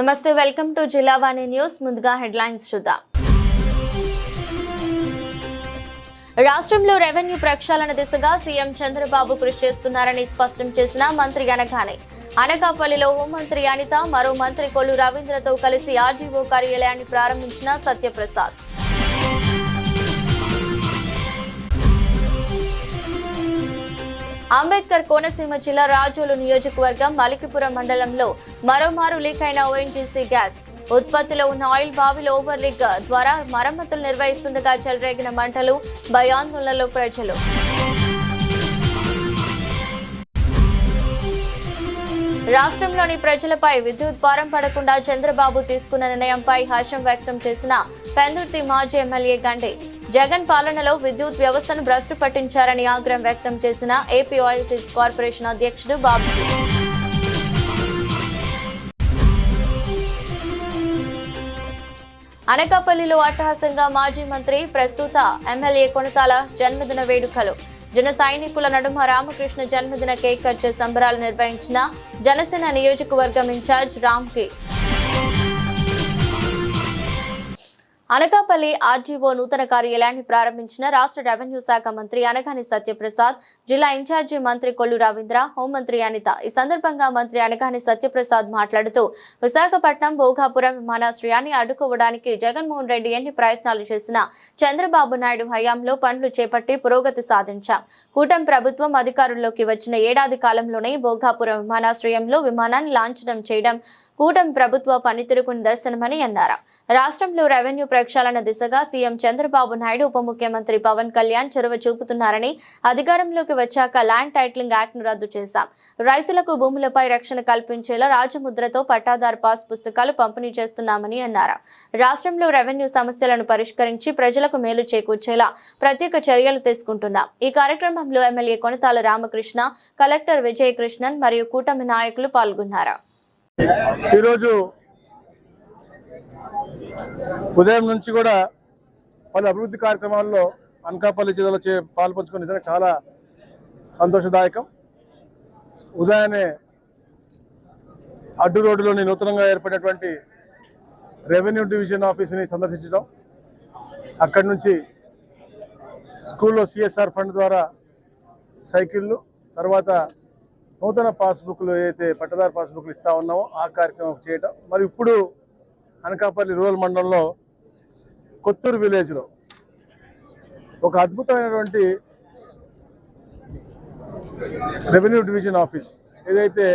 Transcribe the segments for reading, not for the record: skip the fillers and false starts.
నమస్తే, welcome to Jillavani news. ముందుగా headlines చూద్దాం. రాష్ట్రంలో రెవెన్యూ ప్రక్షాళన దిశగా సీఎం చంద్రబాబు కృషి చేస్తున్నారని స్పష్టం చేసిన మంత్రి అనకాపల్లిలో హోంమంత్రి అనిత, మరో మంత్రి కొల్లు రవీంద్రతో కలిసి ఆర్డీఓ కార్యాలయాన్ని ప్రారంభించిన సత్యప్రసాద్. అంబేద్కర్ కోనసీమ జిల్లా రాజోలు నియోజకవర్గం మలికిపురం మండలంలో మరోమారు లీక్ అయిన ఓఎన్జీసీ గ్యాస్ ఉత్పత్తిలో ఉన్న ఆయిల్ బావిలో ఓవర్ లీక్ ద్వారా మరమ్మతులు నిర్వహిస్తుండగా చెలరేగిన మంటలు, భయాందోళనలో ప్రజలు. రాష్ట్రంలోని ప్రజలపై విద్యుత్ భారం పడకుండా చంద్రబాబు తీసుకున్న నిర్ణయంపై హర్షం వ్యక్తం చేసిన పెందుర్తి మాజీ ఎమ్మెల్యే గండి. జగన్ పాలనలో విద్యుత్ వ్యవస్థను భ్రష్టు పట్టించారని ఆగ్రహం వ్యక్తం చేసిన ఏపీ ఆయిల్ సీడ్స్ కార్పొరేషన్ అధ్యక్షుడు బాబుజీ. అనకాపల్లిలో అట్టహాసంగా మాజీ మంత్రి, ప్రస్తుత ఎమ్మెల్యే కొనతాల జన్మదిన వేడుకలు. జన సైనికుల నడుమ రామకృష్ణ జన్మదిన కేక్ కట్ చేసి సంబరాలు నిర్వహించిన జనసేన నియోజకవర్గం ఇన్ఛార్జ్ రామ్కి. అనకాపల్లి ఆర్డీఓ నూతన కార్యాలయాన్ని ప్రారంభించిన రాష్ట్ర రెవెన్యూ శాఖ మంత్రి అనగాని సత్యప్రసాద్, జిల్లా ఇన్ఛార్జి మంత్రి కొల్లు రవీంద్ర, హోంమంత్రి అనిత. ఈ సందర్భంగా మంత్రి అనగాని సత్యప్రసాద్ మాట్లాడుతూ, విశాఖపట్నం భోగాపురం విమానాశ్రయాన్ని అడ్డుకోవడానికి జగన్మోహన్ రెడ్డి ఎన్ని ప్రయత్నాలు చేసినా చంద్రబాబు నాయుడు హయాంలో పనులు చేపట్టి పురోగతి సాధించాం. కూటమి ప్రభుత్వం అధికారంలోకి వచ్చిన ఏడాది కాలంలోనే భోగాపురం విమానాశ్రయంలో విమానాన్ని లాంఛనం చేయడం కూటమి ప్రభుత్వ పనితీరుకు నిదర్శనమని అన్నారు. రాష్ట్రంలో రెవెన్యూ ప్రక్షాళన దిశగా సీఎం చంద్రబాబు నాయుడు, ఉప ముఖ్యమంత్రి పవన్ కళ్యాణ్ చొరవ చూపుతున్నారని, అధికారంలోకి వచ్చాక ల్యాండ్ టైటిలింగ్ యాక్ట్ ను రద్దు చేశాం. రైతులకు భూములపై రక్షణ కల్పించేలా రాజముద్రతో పట్టాదారు పాస్ పుస్తకాలు పంపిణీ చేస్తున్నామని అన్నారు. రాష్ట్రంలో రెవెన్యూ సమస్యలను పరిష్కరించి ప్రజలకు మేలు చేకూర్చేలా ప్రత్యేక చర్యలు తీసుకుంటున్నాం. ఈ కార్యక్రమంలో ఎమ్మెల్యే కొనతాల రామకృష్ణ, కలెక్టర్ విజయకృష్ణన్ మరియు కూటమి నాయకులు పాల్గొన్నారు. ఈరోజు ఉదయం నుంచి కూడా పలు అభివృద్ధి కార్యక్రమాల్లో అనకాపల్లి జిల్లాలో పాల్పంచుకుని నిజంగా చాలా సంతోషదాయకం. ఉదయాన్నే అడ్డు రోడ్డులోని నూతనంగా ఏర్పడినటువంటి రెవెన్యూ డివిజన్ ఆఫీస్ని సందర్శించడం, అక్కడి నుంచి స్కూల్లో సిఎస్ఆర్ ఫండ్ ద్వారా సైకిళ్ళు, తర్వాత నూతన పాస్బుక్లు ఏదైతే పట్టదారు పాస్బుక్లు ఇస్తా ఉన్నామో ఆ కార్యక్రమం చేయటం, మరి ఇప్పుడు అనకాపల్లి రూరల్ మండలంలో కొత్తూరు విలేజ్లో ఒక అద్భుతమైనటువంటి రెవెన్యూ డివిజన్ ఆఫీస్ ఏదైతే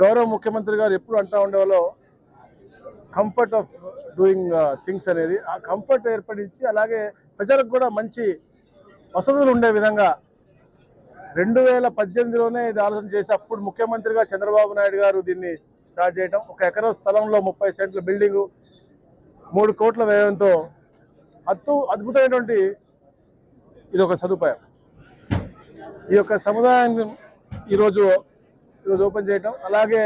గౌరవ ముఖ్యమంత్రి గారు ఎప్పుడు అంటూ ఉండేవాళ్ళో కంఫర్ట్ ఆఫ్ డూయింగ్ థింగ్స్ అనేది, ఆ కంఫర్ట్ ఏర్పడించి అలాగే ప్రజలకు కూడా మంచి వసతులు ఉండే విధంగా 2018లోనే ఇది ఆలోచన చేసి అప్పుడు ముఖ్యమంత్రిగా చంద్రబాబు నాయుడు గారు దీన్ని స్టార్ట్ చేయడం. 1 ఎకరా స్థలంలో 30 సెంట్ల బిల్డింగు, 3 కోట్ల వ్యయంతో అద్భుతమైనటువంటి ఇది ఒక సదుపాయం. ఈ యొక్క సముదాయాన్ని ఈరోజు ఓపెన్ చేయటం, అలాగే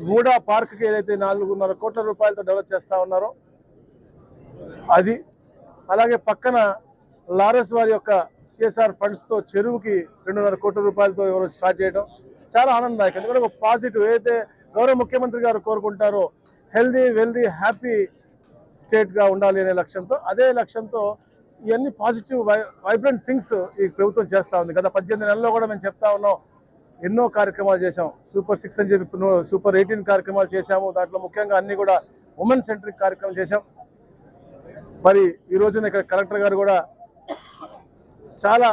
మూడా పార్క్కి ఏదైతే 4.5 కోట్ల రూపాయలతో డెవలప్ చేస్తూ ఉన్నారో అది, అలాగే పక్కన లారెస్ వారి యొక్క సిఎస్ఆర్ ఫండ్స్తో చెరువుకి 2.5 కోట్ల రూపాయలతో ఎవరు స్టార్ట్ చేయడం చాలా ఆనందదాయకం. ఎందుకంటే ఒక పాజిటివ్ ఏదైతే గౌరవ ముఖ్యమంత్రి గారు కోరుకుంటారో హెల్దీ, వెల్దీ, హ్యాపీ స్టేట్గా ఉండాలి అనే లక్ష్యంతో, అదే లక్ష్యంతో ఇవన్నీ పాజిటివ్ వైబ్రెంట్ థింగ్స్ ఈ ప్రభుత్వం చేస్తూ ఉంది. గత 18 నెలల్లో కూడా మేము చెప్తా ఉన్నాం, ఎన్నో కార్యక్రమాలు చేసాం. సూపర్ 6 అని చెప్పి సూపర్ 18 కార్యక్రమాలు చేశాము. దాంట్లో ముఖ్యంగా అన్ని కూడా ఉమెన్ సెంట్రిక్ కార్యక్రమం చేశాం. మరి ఈ రోజున ఇక్కడ కలెక్టర్ గారు కూడా చాలా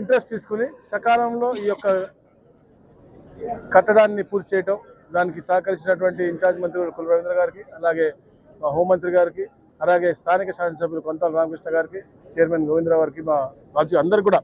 ఇంట్రెస్ట్ తీసుకుని సకాలంలో ఈ యొక్క కట్టడాన్ని పూర్తి చేయటం, దానికి సహకరించినటువంటి ఇన్ఛార్జ్ మంత్రి కొల్లు రవీంద్ర గారికి, అలాగే మా హోంమంత్రి గారికి, అలాగే స్థానిక శాసనసభ్యులు కొంతాల రామకృష్ణ గారికి, చైర్మన్ గోవిందరావు గారికి, మా రాజు అందరు కూడా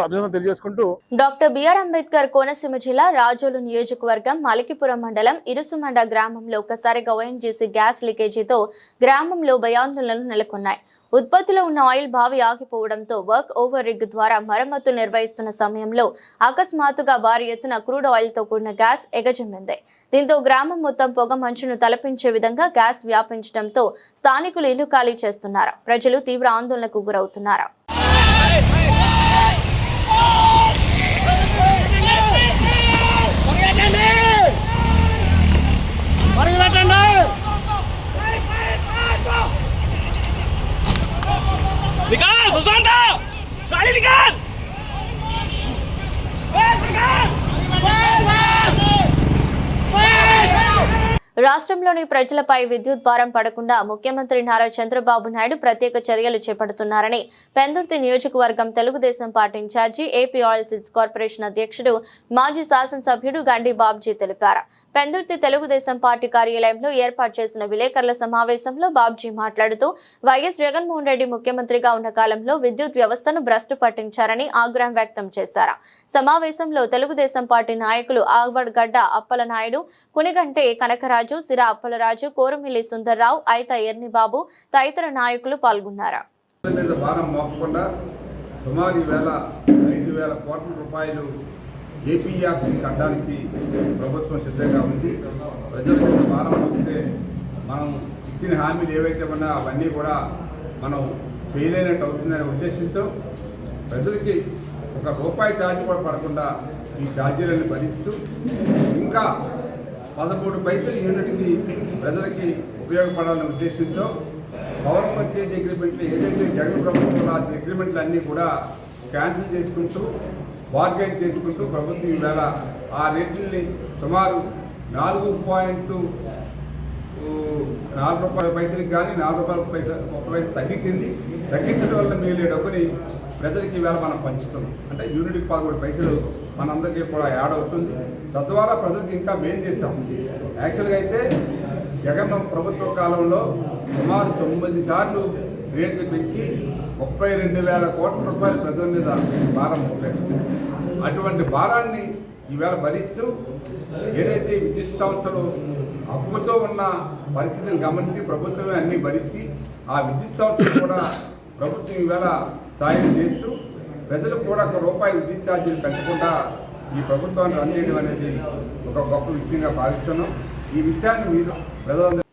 అభినందన తెలియజేసుకుంటూ, డాక్టర్ బిఆర్ అంబేద్కర్ కోనసీమ జిల్లా రాజోలు నియోజకవర్గం మలికిపురం మండలం ఇరుసుమండ గ్రామంలో ఒక్కసారిగా ఓఎన్జీసీ గ్యాస్ లీకేజీతో గ్రామంలో భయాందోళనలు నెలకొన్నాయి. ఉత్పత్తిలో ఉన్న ఆయిల్ బావి ఆగిపోవడంతో వర్క్ ఓవర్ రిగ్ ద్వారా మరమ్మతులు నిర్వహిస్తున్న సమయంలో అకస్మాత్తుగా భారీ ఎత్తున క్రూడ్ ఆయిల్ తో కూడిన గ్యాస్ ఎగజమ్మింది. దీంతో గ్రామం మొత్తం పొగ మంచును తలపించే విధంగా గ్యాస్ వ్యాపించడంతో స్థానికులు ఇల్లు ఖాళీ చేస్తున్నారు. ప్రజలు తీవ్ర ఆందోళనకు గురవుతున్నారు. निकाल सुशांत गाड़ी निकाल రాష్ట్రంలోని ప్రజలపై విద్యుత్ భారం పడకుండా ముఖ్యమంత్రి నారా చంద్రబాబు నాయుడు ప్రత్యేక చర్యలు చేపడుతున్నారని పెందుర్తి నియోజకవర్గం Telugu Desam party in charge AP oil seeds corporation అధ్యక్షుడు మాజీ శాసనసభ్యుడు గండి బాబ్జీ తెలిపారు. పెందుర్తి తెలుగుదేశం పార్టీ కార్యాలయంలో ఏర్పాటు చేసిన విలేకరుల సమావేశంలో బాబ్జీ మాట్లాడుతూ వైఎస్ జగన్మోహన్ రెడ్డి ముఖ్యమంత్రిగా ఉన్న కాలంలో విద్యుత్ వ్యవస్థను భ్రష్టు పట్టించారని ఆగ్రహం వ్యక్తం చేశారు. సమావేశంలో తెలుగుదేశం పార్టీ నాయకులు ఆవడ్గడ్డ అప్పలనాయుడు, కునిగంటే కనకరాజు, సిరా అప్పలరాజు, కోరమిల్లి సుందర్రావు, ఐత ఎర్నిబాబు తదితర నాయకులు పాల్గొన్నారు. సుమారు 5,000 కోట్ల రూపాయలు ఏపీఆర్సీ కట్టడానికి ప్రభుత్వం సిద్ధంగా ఉంది. ప్రజల మీద భారం మోపితే మనం ఇచ్చిన హామీలు ఏవైతే ఉన్నాయో అవన్నీ కూడా మనం చేయలేనట్టు అవుతుందనే ఉద్దేశంతో ప్రజలకి ₹1 ఛార్జ్ కూడా పడకుండా ఈ ఛార్జీలను భరిస్తూ ఇంకా 13 పైసలు యూనిట్కి ప్రజలకి ఉపయోగపడాలనే ఉద్దేశంతో పవర్ పర్చేజ్ అగ్రిమెంట్లు ఏదైతే జగన్ ప్రభుత్వం రాసిన అగ్రిమెంట్లు అన్నీ కూడా క్యాన్సిల్ చేసుకుంటూ బార్గెన్ చేసుకుంటూ ప్రభుత్వం ఈవేళ ఆ రేట్లని సుమారు 4.4 పైసలకి కానీ ₹4 తగ్గించింది. తగ్గించడం వల్ల మిగిలే డబ్బుని ప్రజలకి ఈవేళ మనం పంచుతున్నాం. అంటే యూనిట్కి 13 పైసలు మనందరికీ కూడా యాడ్ అవుతుంది. తద్వారా ప్రజలకు ఇంకా మేలు చేస్తాం. యాక్చువల్గా అయితే జగన్ ప్రభుత్వ కాలంలో సుమారు 9 సార్లు రేట్లు పెంచి 32,000 కోట్ల రూపాయలు ప్రజల మీద భారం మోపారు. అటువంటి భారాన్ని ఈవేళ భరిస్తూ ఏదైతే విద్యుత్ సంస్థలు అప్పుతో ఉన్న పరిస్థితిని గమనించి ప్రభుత్వమే అన్నీ భరించి ఆ విద్యుత్ సంస్థలు కూడా ప్రభుత్వం ఈవేళ సాయం చేస్తూ ప్రజలకు కూడా ₹1 విద్యుత్ ఛార్జీలు పెంచకుండా ఈ ప్రభుత్వాన్ని రన్ చేయడం అనేది ఒక గొప్ప విషయంగా భావిస్తున్నాం. ఈ విషయాన్ని మీరు ప్రజలందరూ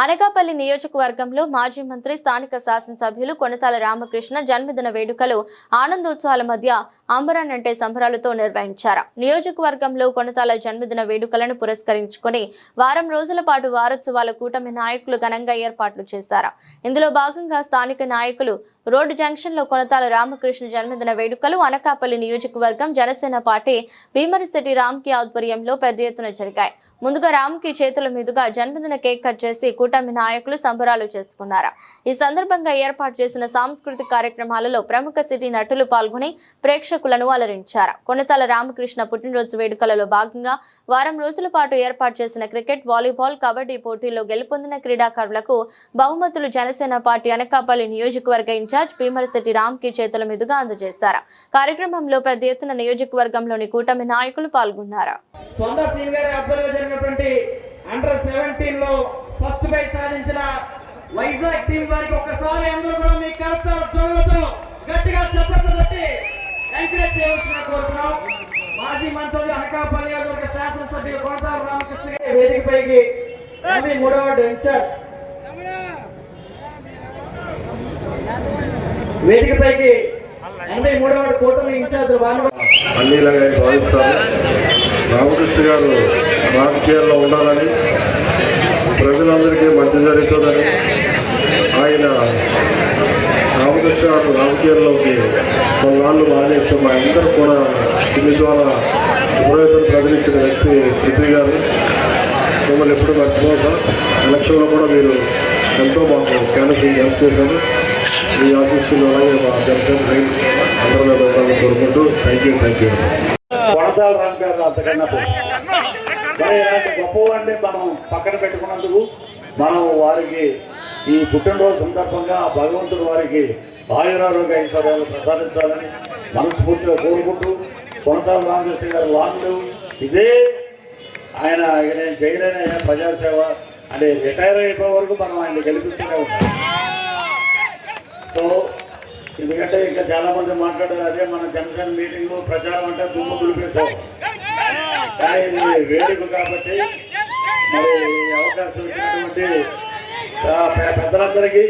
అనకాపల్లి నియోజకవర్గంలో మాజీ మంత్రి స్థానిక శాసనసభ్యులు కొనతాల రామకృష్ణ జన్మదిన వేడుకలు ఆనందోత్సవాల మధ్య అంబరాన్నంటే సంబరాలతో నిర్వహించారు. నియోజకవర్గంలో కొనతాల జన్మదిన వేడుకలను పురస్కరించుకుని వారం రోజుల పాటు వారోత్సవాల కూటమి నాయకులు ఘనంగా ఏర్పాట్లు చేశారు. ఇందులో భాగంగా స్థానిక నాయకులు రోడ్డు జంక్షన్ లో కొనతాల రామకృష్ణ జన్మదిన వేడుకలు అనకాపల్లి నియోజకవర్గం జనసేన పార్టీ భీమరిశెట్టి రామ్కి ఆధ్వర్యంలో పెద్ద ఎత్తున జరిగాయి. ముందుగా రామ్కి చేతుల మీదుగా జన్మదిన కేక్ కట్ చేసి కూటమి నాయకులు సంబరాలు చేసుకున్నారు. ఈ సందర్భంగా ఏర్పాటు చేసిన సాంస్కృతిక కార్యక్రమాలలో ప్రముఖ సిటీ నటులు పాల్గొని ప్రేక్షకులను అలరించారు. కొనతాల రామకృష్ణ పుట్టినరోజు వేడుకలలో భాగంగా వారం రోజుల పాటు ఏర్పాటు చేసిన క్రికెట్, వాలీబాల్, కబడ్డీ పోటీల్లో గెలుపొందిన క్రీడాకారులకు బహుమతులు జనసేన పార్టీ అనకాపల్లి నియోజకవర్గ ఇన్ఛార్జ్ భీమరిశెట్టి రామ్కి చేతుల మీదుగా అందజేశారు. కార్యక్రమంలో పెద్ద ఎత్తున నియోజకవర్గంలోని కూటమి నాయకులు పాల్గొన్నారు. ఫస్ట్ బై సాధించిన వైజాగ్ టీం వారికి ఒక్కసారి అందరూ కూడా మీ కరెక్టర్ ధ్వనులతో గట్టిగా చప్పట్లు కొట్టి ఎంకరేజ్ చేయవలసిన కోరుతున్నాం. మాజీ మంత్రులు అనకాపల్లి నియోజకవర్గ శాసనసభ్యులు కొనతాల రామకృష్ణ గారి వేదికపైకి 3వ వార్డు ఇన్ఛార్జ్ వేదికపైకి 83వ వార్డు కూటమి ఇన్ఛార్జ్ అన్నిలాగా భావిస్తారు. రామకృష్ణ గారు రాజకీయాల్లో ఉండాలని, ప్రజలందరికీ మంచి జరుగుతుందని, ఆయన రామకృష్ణ గారు రాజకీయాల్లోకి కొన్నాళ్ళు మానేస్తే మా అందరూ కూడా చిన్ని ద్వారా పురోహితులు ప్రజలించిన వ్యక్తి పృథ్వీ గారు. మిమ్మల్ని ఎప్పుడు మర్చిపోం సార్. ఎలక్షన్లో కూడా మీరు ఎంతో మాకు క్యాన్వసింగ్ హెల్ప్ చేశారు. మీ ఆశీస్సులు అలాగే మా జనసేన అందరూ మీద ఉండాలని కోరుకుంటూ థ్యాంక్ యూ. కొనతాల రామ్ గారు అంతకన్నా ఇలాంటి గొప్పవాడిని మనం పక్కన పెట్టుకున్నందుకు మనం వారికి ఈ పుట్టినరోజు సందర్భంగా భగవంతుడు వారికి ఆయురారోగ్య ఐశ్వర్యాలు ప్రసాదించాలని మనస్ఫూర్తిగా కోరుకుంటూ కొనతాల రామకృష్ణ గారు వాళ్ళు ఇదే ఆయన నేను చేయలేని ప్రజాసేవ అంటే రిటైర్ అయిపోయే వరకు మనం ఆయన గెలిపిస్తూనే ఉంటాం. సో ఎందుకంటే ఇంకా చాలా మంది మాట్లాడారు, అదే మన జనసేన మీటింగ్ ప్రచారం అంటే దుమ్ము దులిపేసాం. కానీ ఇది వేడుక కాబట్టి మరి అవకాశం ఇచ్చినటువంటి పెద్దలందరికీ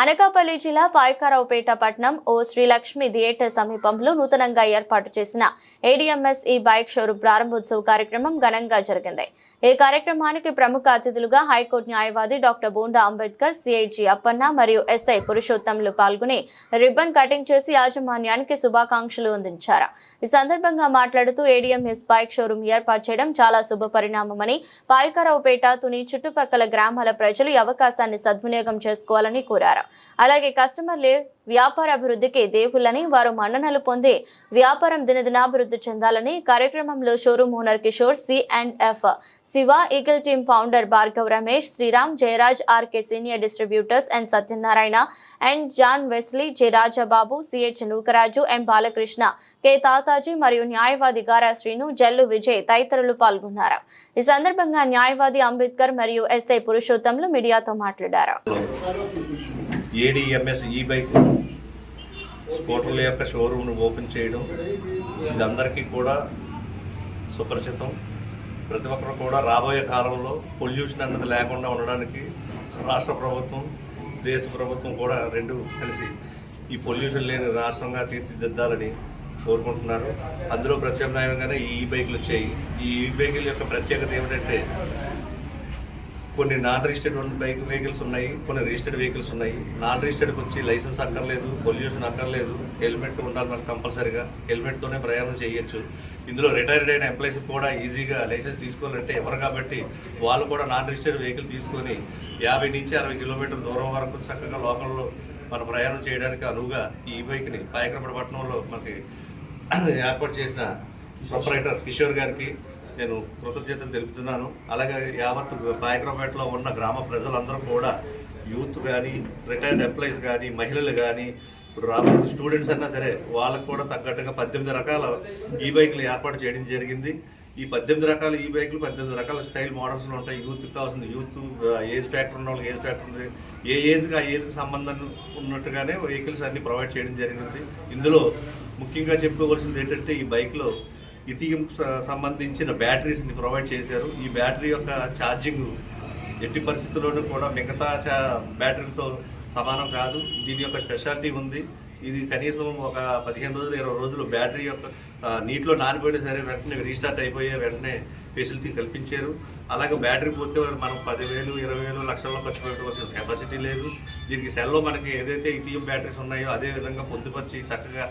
అనకాపల్లి జిల్లా పాయకారావుపేట పట్టణం ఓ శ్రీలక్ష్మి థియేటర్ సమీపంలో నూతనంగా ఏర్పాటు చేసిన ఏడీఎంఎస్ ఈ బైక్ షోరూం ప్రారంభోత్సవ కార్యక్రమం ఘనంగా జరిగింది. ఈ కార్యక్రమానికి ప్రముఖ అతిథులుగా హైకోర్టు న్యాయవాది డాక్టర్ బోండా అంబేద్కర్, సిఐజీ అప్పన్న మరియు ఎస్ఐ పురుషోత్తంలు పాల్గొని రిబ్బన్ కటింగ్ చేసి యాజమాన్యానికి శుభాకాంక్షలు అందించారు. ఈ సందర్భంగా మాట్లాడుతూ ఏడీఎంఎస్ బైక్ షోరూం ఏర్పాటు చేయడం చాలా శుభ పరిణామమని, పాయకారావుపేట, తుని చుట్టుపక్కల గ్రామాల ప్రజలు ఈ అవకాశాన్ని సద్వినియోగం చేసుకోవాలని కోరారు. అలాగే కస్టమర్లే వ్యాపార అభివృద్ధికి దేవుళ్ళని, వారు మన్ననలు పొంది వ్యాపారం దినదినాభివృద్ధి చెందాలని కార్యక్రమంలో showroom owner Kishore, C&F Siva, eagle team founder Bhargav Ramesh, Sriram, Jayaraj, RK senior distributors, N Satyanarayana and John Wesley, J Rajababu, CH Nookaraju, M Balakrishna, K Tataji మరియు న్యాయవాది గారా శ్రీను, జల్లు విజయ్ తదితరులు పాల్గొన్నారు. ఈ సందర్భంగా న్యాయవాది అంబేద్కర్ మరియు ఎస్ఐ పురుషోత్తంలు మీడియాతో మాట్లాడారు. ఏడీఎంఎస్ ఈ బైక్ స్కూటర్ల యొక్క షోరూమ్ను ఓపెన్ చేయడం ఇది అందరికీ కూడా సుపరిచితం. ప్రతి ఒక్కరు కూడా రాబోయే కాలంలో పొల్యూషన్ అన్నది లేకుండా ఉండడానికి రాష్ట్ర ప్రభుత్వం, దేశ ప్రభుత్వం కూడా రెండు కలిసి ఈ పొల్యూషన్ లేని రాష్ట్రంగా తీర్చిదిద్దాలని కోరుకుంటున్నారు. అందులో ప్రత్యామ్నాయంగానే ఈ బైకులు వచ్చాయి. ఈ బైకుల యొక్క ప్రత్యేకత ఏమిటంటే కొన్ని నాన్ రిజిస్టర్డ్ వెహికల్స్ ఉన్నాయి, కొన్ని రిజిస్టర్డ్ వెహికల్స్ ఉన్నాయి. నాన్ రిజిస్టర్డ్కి వచ్చి లైసెన్స్ అక్కర్లేదు, పొల్యూషన్ అక్కర్లేదు, హెల్మెట్ ఉండాలి మనకు కంపల్సరీగా, హెల్మెట్తోనే ప్రయాణం చేయొచ్చు. ఇందులో రిటైర్డ్ అయిన ఎంప్లాయీస్ కూడా ఈజీగా లైసెన్స్ తీసుకోవాలంటే ఎవరు కాబట్టి వాళ్ళు కూడా నాన్ రిజిస్టర్డ్ వెహికల్ తీసుకొని 50 నుంచి 60 కిలోమీటర్ల దూరం వరకు చక్కగా లోకల్లో మన ప్రయాణం చేయడానికి అనువుగా ఈ బైక్ని పాయకరావుపేట పట్టణంలో మనకి ఏర్పాటు చేసిన ప్రొపరైటర్ కిషోర్ గారికి నేను కృతజ్ఞతలు తెలుపుతున్నాను. అలాగే యావత్ పాయకరావుపేటలో ఉన్న గ్రామ ప్రజలందరూ కూడా, యూత్ కానీ, రిటైర్డ్ ఎంప్లాయీస్ కానీ, మహిళలు కానీ, ఇప్పుడు రాబోయే స్టూడెంట్స్ అన్నా సరే వాళ్ళకు కూడా తగ్గట్టుగా 18 రకాల ఈ బైకులు ఏర్పాటు చేయడం జరిగింది. ఈ 18 రకాల ఈ బైకులు 18 రకాల స్టైల్ మోడల్స్లో ఉంటాయి. యూత్కి కావాల్సింది యూత్, ఏజ్ ఫ్యాక్టర్ ఉన్న వాళ్ళకి ఏజ్ ఫ్యాక్టర్ ఉంది, ఏ ఏజ్కి ఆ ఏజ్కి సంబంధం ఉన్నట్టుగానే వెహికల్స్ అన్ని ప్రొవైడ్ చేయడం జరిగింది. ఇందులో ముఖ్యంగా చెప్పుకోవాల్సింది ఏంటంటే ఈ బైక్లో లిథియం సంబంధించిన బ్యాటరీస్ని ప్రొవైడ్ చేశారు. ఈ బ్యాటరీ యొక్క ఛార్జింగ్ ఎట్టి పరిస్థితుల్లోనూ కూడా మిగతా బ్యాటరీలతో సమానం కాదు. దీని యొక్క స్పెషాలిటీ ఉంది. ఇది కనీసం ఒక 15 రోజులు 20 రోజులు బ్యాటరీ యొక్క నీటిలో నానిపోయినా సరే వెంటనే రీస్టార్ట్ అయిపోయే వెంటనే ఫెసిలిటీ కల్పించారు. అలాగే బ్యాటరీ పోతే మనం 10,000, 20,000 లక్షల్లో ఖర్చు పెట్టవలసిన కెపాసిటీ లేదు. దీనికి సెల్లో మనకి ఏదైతే లిథియం బ్యాటరీస్ ఉన్నాయో అదే విధంగా పొందుపరిచి చక్కగా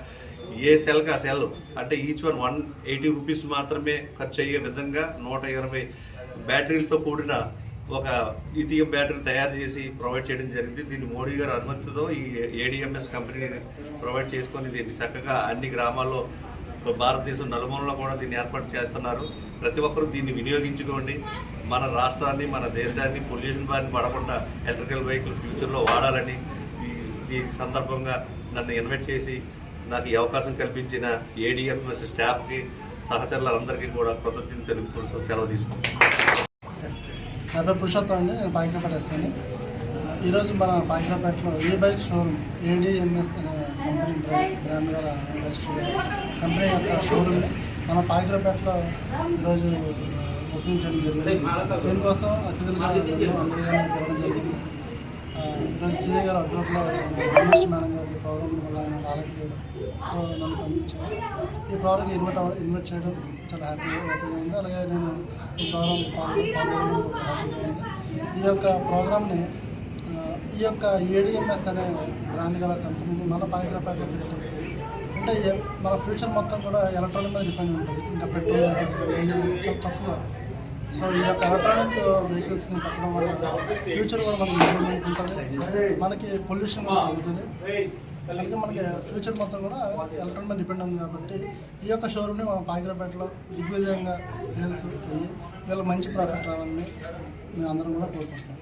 ఏ సెల్కి ఆ సెల్ అంటే ఈచ్ వన్ 180 రూపీస్ మాత్రమే ఖర్చు అయ్యే విధంగా 120 బ్యాటరీలతో కూడిన ఒక లిథియం బ్యాటరీ తయారు చేసి ప్రొవైడ్ చేయడం జరిగింది. దీన్ని మోడీ గారి అనుమతితో ఈ ఏడీఎంఎస్ కంపెనీని ప్రొవైడ్ చేసుకొని దీన్ని చక్కగా అన్ని గ్రామాల్లో భారతదేశం నలుమూలలో కూడా దీన్ని ఏర్పాటు చేస్తున్నారు. ప్రతి ఒక్కరూ దీన్ని వినియోగించుకోండి. మన రాష్ట్రాన్ని, మన దేశాన్ని పొల్యూషన్ బారిన పడకుండా ఎలక్ట్రికల్ వెహికల్ ఫ్యూచర్లో వాడాలని ఈ సందర్భంగా నన్ను ఇన్వైట్ చేసి నాకు ఈ అవకాశం కల్పించిన ఏడీఎంఎస్ స్టాఫ్కి, సహచరులందరికీ కూడా కృతజ్ఞతలు తెలుపుకుంటూ సెలవు తీసుకుంటాను. నా పేరు పురుషోత్తం అండి, నేను పాయకరావుపేట వస్తాను. ఈరోజు మన పాయకరావుపేటలో ఈ బైక్ షోరూమ్ ఏడీఎంఎస్ అనే కంపెనీ బ్రాండ్ గల ఇండస్ట్రీ కంపెనీ యొక్క షోరూమ్ని మన పాయకరావుపేటలో ఈరోజు ఓపెన్ చేయడం జరిగింది. దీనికోసం అతిథులుగా అందరూ జరిగింది. ఈరోజు సిఏ గారు అడ్రూట్లో రమేష్ మేడం గారి ప్రోగ్రామ్ వల్ల ఆయన రాలేదు, సో నన్ను పంపించాను. ఈ ప్రోగ్రామ్కి ఇన్వైట్ చేయడం చాలా హ్యాపీగా ఉంది. అలాగే నేను ఈ ప్రోగ్రామ్ పాల్గొనడం హ్యాపీగా ఉంది. ఈ యొక్క ప్రోగ్రామ్ని ఈ యొక్క ఏడీఎంఎస్ అనే బ్రాండ్ గల కంపెనీని మన పాయకరావుపేటలో పెట్టాం. అంటే మన ఫ్యూచర్ మొత్తం కూడా ఎలక్ట్రానిక్ మీద డిపెండ్ ఉంటుంది. ఇంకా పెట్రోల్ వెహికల్స్ చాలా తక్కువ. సో ఈ యొక్క ఎలక్ట్రానిక్ వెహికల్స్ని పెట్టడం వల్ల ఫ్యూచర్ కూడా మనకి ఇంప్రూవ్మెంట్ ఉంటుంది, మనకి పొల్యూషన్ కూడా తగ్గుతుంది. అలాగే మనకి ఫ్యూచర్ మొత్తం కూడా ఎలక్ట్రానిక్ మీద డిపెండ్ ఉంది. కాబట్టి ఈ యొక్క షోరూమ్ని మనం పాయకరావుపేటలో దిగ్విజయంగా సేల్స్ అయ్యి వీళ్ళకి మంచి ప్రాఫిట్ రావాలని మేము అందరం కూడా కోరుకుంటున్నాం.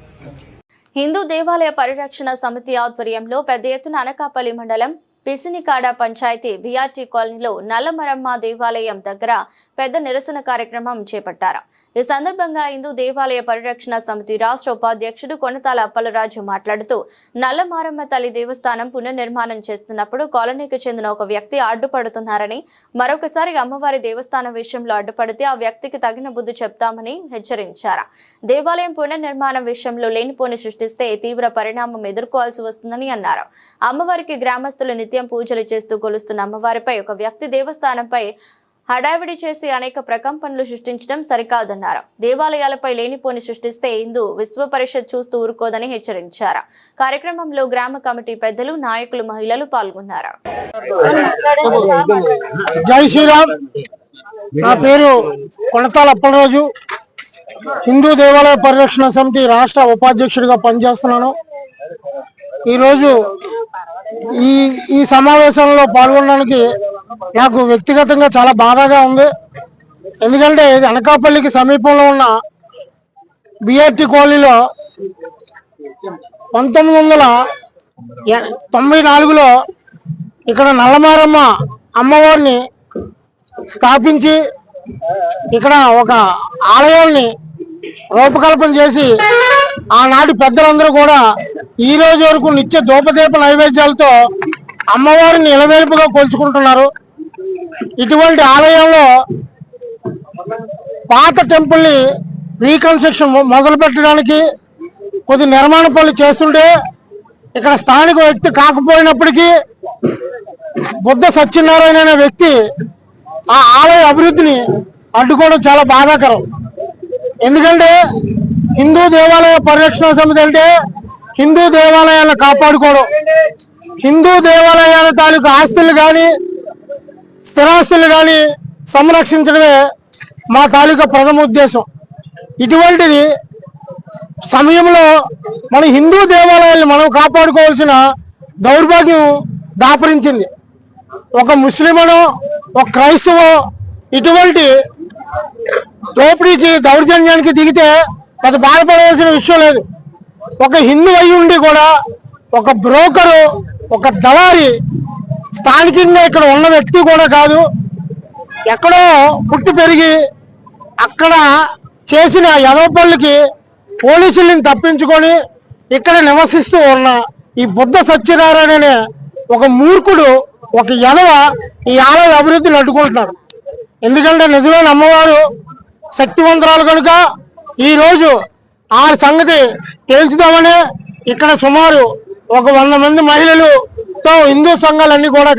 హిందూ దేవాలయ పరిరక్షణ సమితి ఆధ్వర్యంలో పెద్ద ఎత్తున అనకాపల్లి మండలం పిసినికాడ పంచాయతీ బీఆర్టీ కాలనీలో నల్లమరమ్మ దేవాలయం దగ్గర పెద్ద నిరసన కార్యక్రమం చేపట్టారు. ఈ సందర్భంగా హిందూ దేవాలయ పరిరక్షణ సమితి రాష్ట్ర ఉపాధ్యక్షుడు కొనతాల అప్పలరాజు మాట్లాడుతూ నల్లమారమ్మ తల్లి దేవస్థానం పునర్నిర్మాణం చేస్తున్నప్పుడు కాలనీకి చెందిన ఒక వ్యక్తి అడ్డుపడుతున్నారని, మరొకసారి అమ్మవారి దేవస్థానం విషయంలో అడ్డుపడితే ఆ వ్యక్తికి తగిన బుద్ధి చెప్తామని హెచ్చరించారు. దేవాలయం పునర్నిర్మాణం విషయంలో లేనిపోని సృష్టిస్తే తీవ్ర పరిణామం ఎదుర్కోవాల్సి వస్తుందని అన్నారు. అమ్మవారికి గ్రామస్తులు నిత్యం పూజలు చేస్తూ కొలుస్తున్న అమ్మవారిపై ఒక వ్యక్తి దేవస్థానంపై హడావిడి చేసి అనేక ప్రకంపనలు సృష్టించడం సరికాదన్నారు. దేవాలయాలపై లేనిపోని సృష్టిస్తే హిందూ విశ్వ పరిషత్ చూస్తూ ఊరుకోదని హెచ్చరించారు. కార్యక్రమంలో గ్రామ కమిటీ పెద్దలు, నాయకులు, మహిళలు పాల్గొన్నారు. జై శ్రీరామ్. నా పేరు కొనతాల అప్పలరాజు. హిందూ దేవాలయ పరిరక్షణ సమితి రాష్ట్ర ఉపాధ్యక్షుడిగా పనిచేస్తున్నాను. ఈరోజు ఈ సమావేశంలో పాల్గొనడానికి నాకు వ్యక్తిగతంగా చాలా బాధగా ఉంది. ఎందుకంటే ఇది అనకాపల్లికి సమీపంలో ఉన్న బీఆర్టీ కాలనీలో 1994లో ఇక్కడ నల్లమారమ్మ అమ్మవారిని స్థాపించి ఇక్కడ ఒక ఆలయాన్ని రూపకల్పన చేసి ఆనాటి పెద్దలందరూ కూడా ఈ రోజు వరకు నిత్య ధూపదీప నైవేద్యాలతో అమ్మవారిని ఇలవేల్పుగా కొలుచుకుంటున్నారు. ఇటువంటి ఆలయంలో పాత టెంపుల్ని రీకన్స్ట్రక్షన్ మొదలు పెట్టడానికి కొద్ది నిర్మాణ పనులు చేస్తుంటే ఇక్కడ స్థానిక వ్యక్తి కాకపోయినప్పటికీ బుద్ధ సత్యనారాయణ అనే వ్యక్తి ఆ ఆలయ అభివృద్ధిని అడ్డుకోవడం చాలా బాధాకరం. ఎందుకంటే హిందూ దేవాలయ పరిరక్షణ సమితి అంటే హిందూ దేవాలయాలను కాపాడుకోవడం, హిందూ దేవాలయాల తాలూకు ఆస్తులు కానీ స్థిరాస్తులు కానీ సంరక్షించడమే మా తాలూకా ప్రథమ ఉద్దేశం. ఇటువంటిది సమయంలో మన హిందూ దేవాలయాలను మనం కాపాడుకోవాల్సిన దౌర్భాగ్యం దాపరించింది. ఒక ముస్లిమనో ఒక క్రైస్తవో ఇటువంటి దోపిడీకి దౌర్జన్యానికి దిగితే అది బాధపడవలసిన విషయం లేదు. ఒక హిందూ అయి ఉండి కూడా ఒక బ్రోకరు, ఒక దళారి, స్థానికంగా ఇక్కడ ఉన్న వ్యక్తి కూడా కాదు, ఎక్కడో పుట్టి పెరిగి అక్కడ చేసిన యదవపల్లికి పోలీసుల్ని తప్పించుకొని ఇక్కడ నివసిస్తూ ఉన్న ఈ బుద్ధ సత్యనారాయణ అనే ఒక మూర్ఖుడు, ఒక యదవ ఈ ఆలయ అభివృద్ధిని అడ్డుకుంటున్నాడు. ఎందుకంటే నిజమైన అమ్మవారు శక్తివంతరాలు కనుక ఈరోజు ఆ సంగతి తేల్చుదామని ఇక్కడ సుమారు ఒక 100 మంది మహిళలతో హిందూ సంఘాలన్నీ కూడా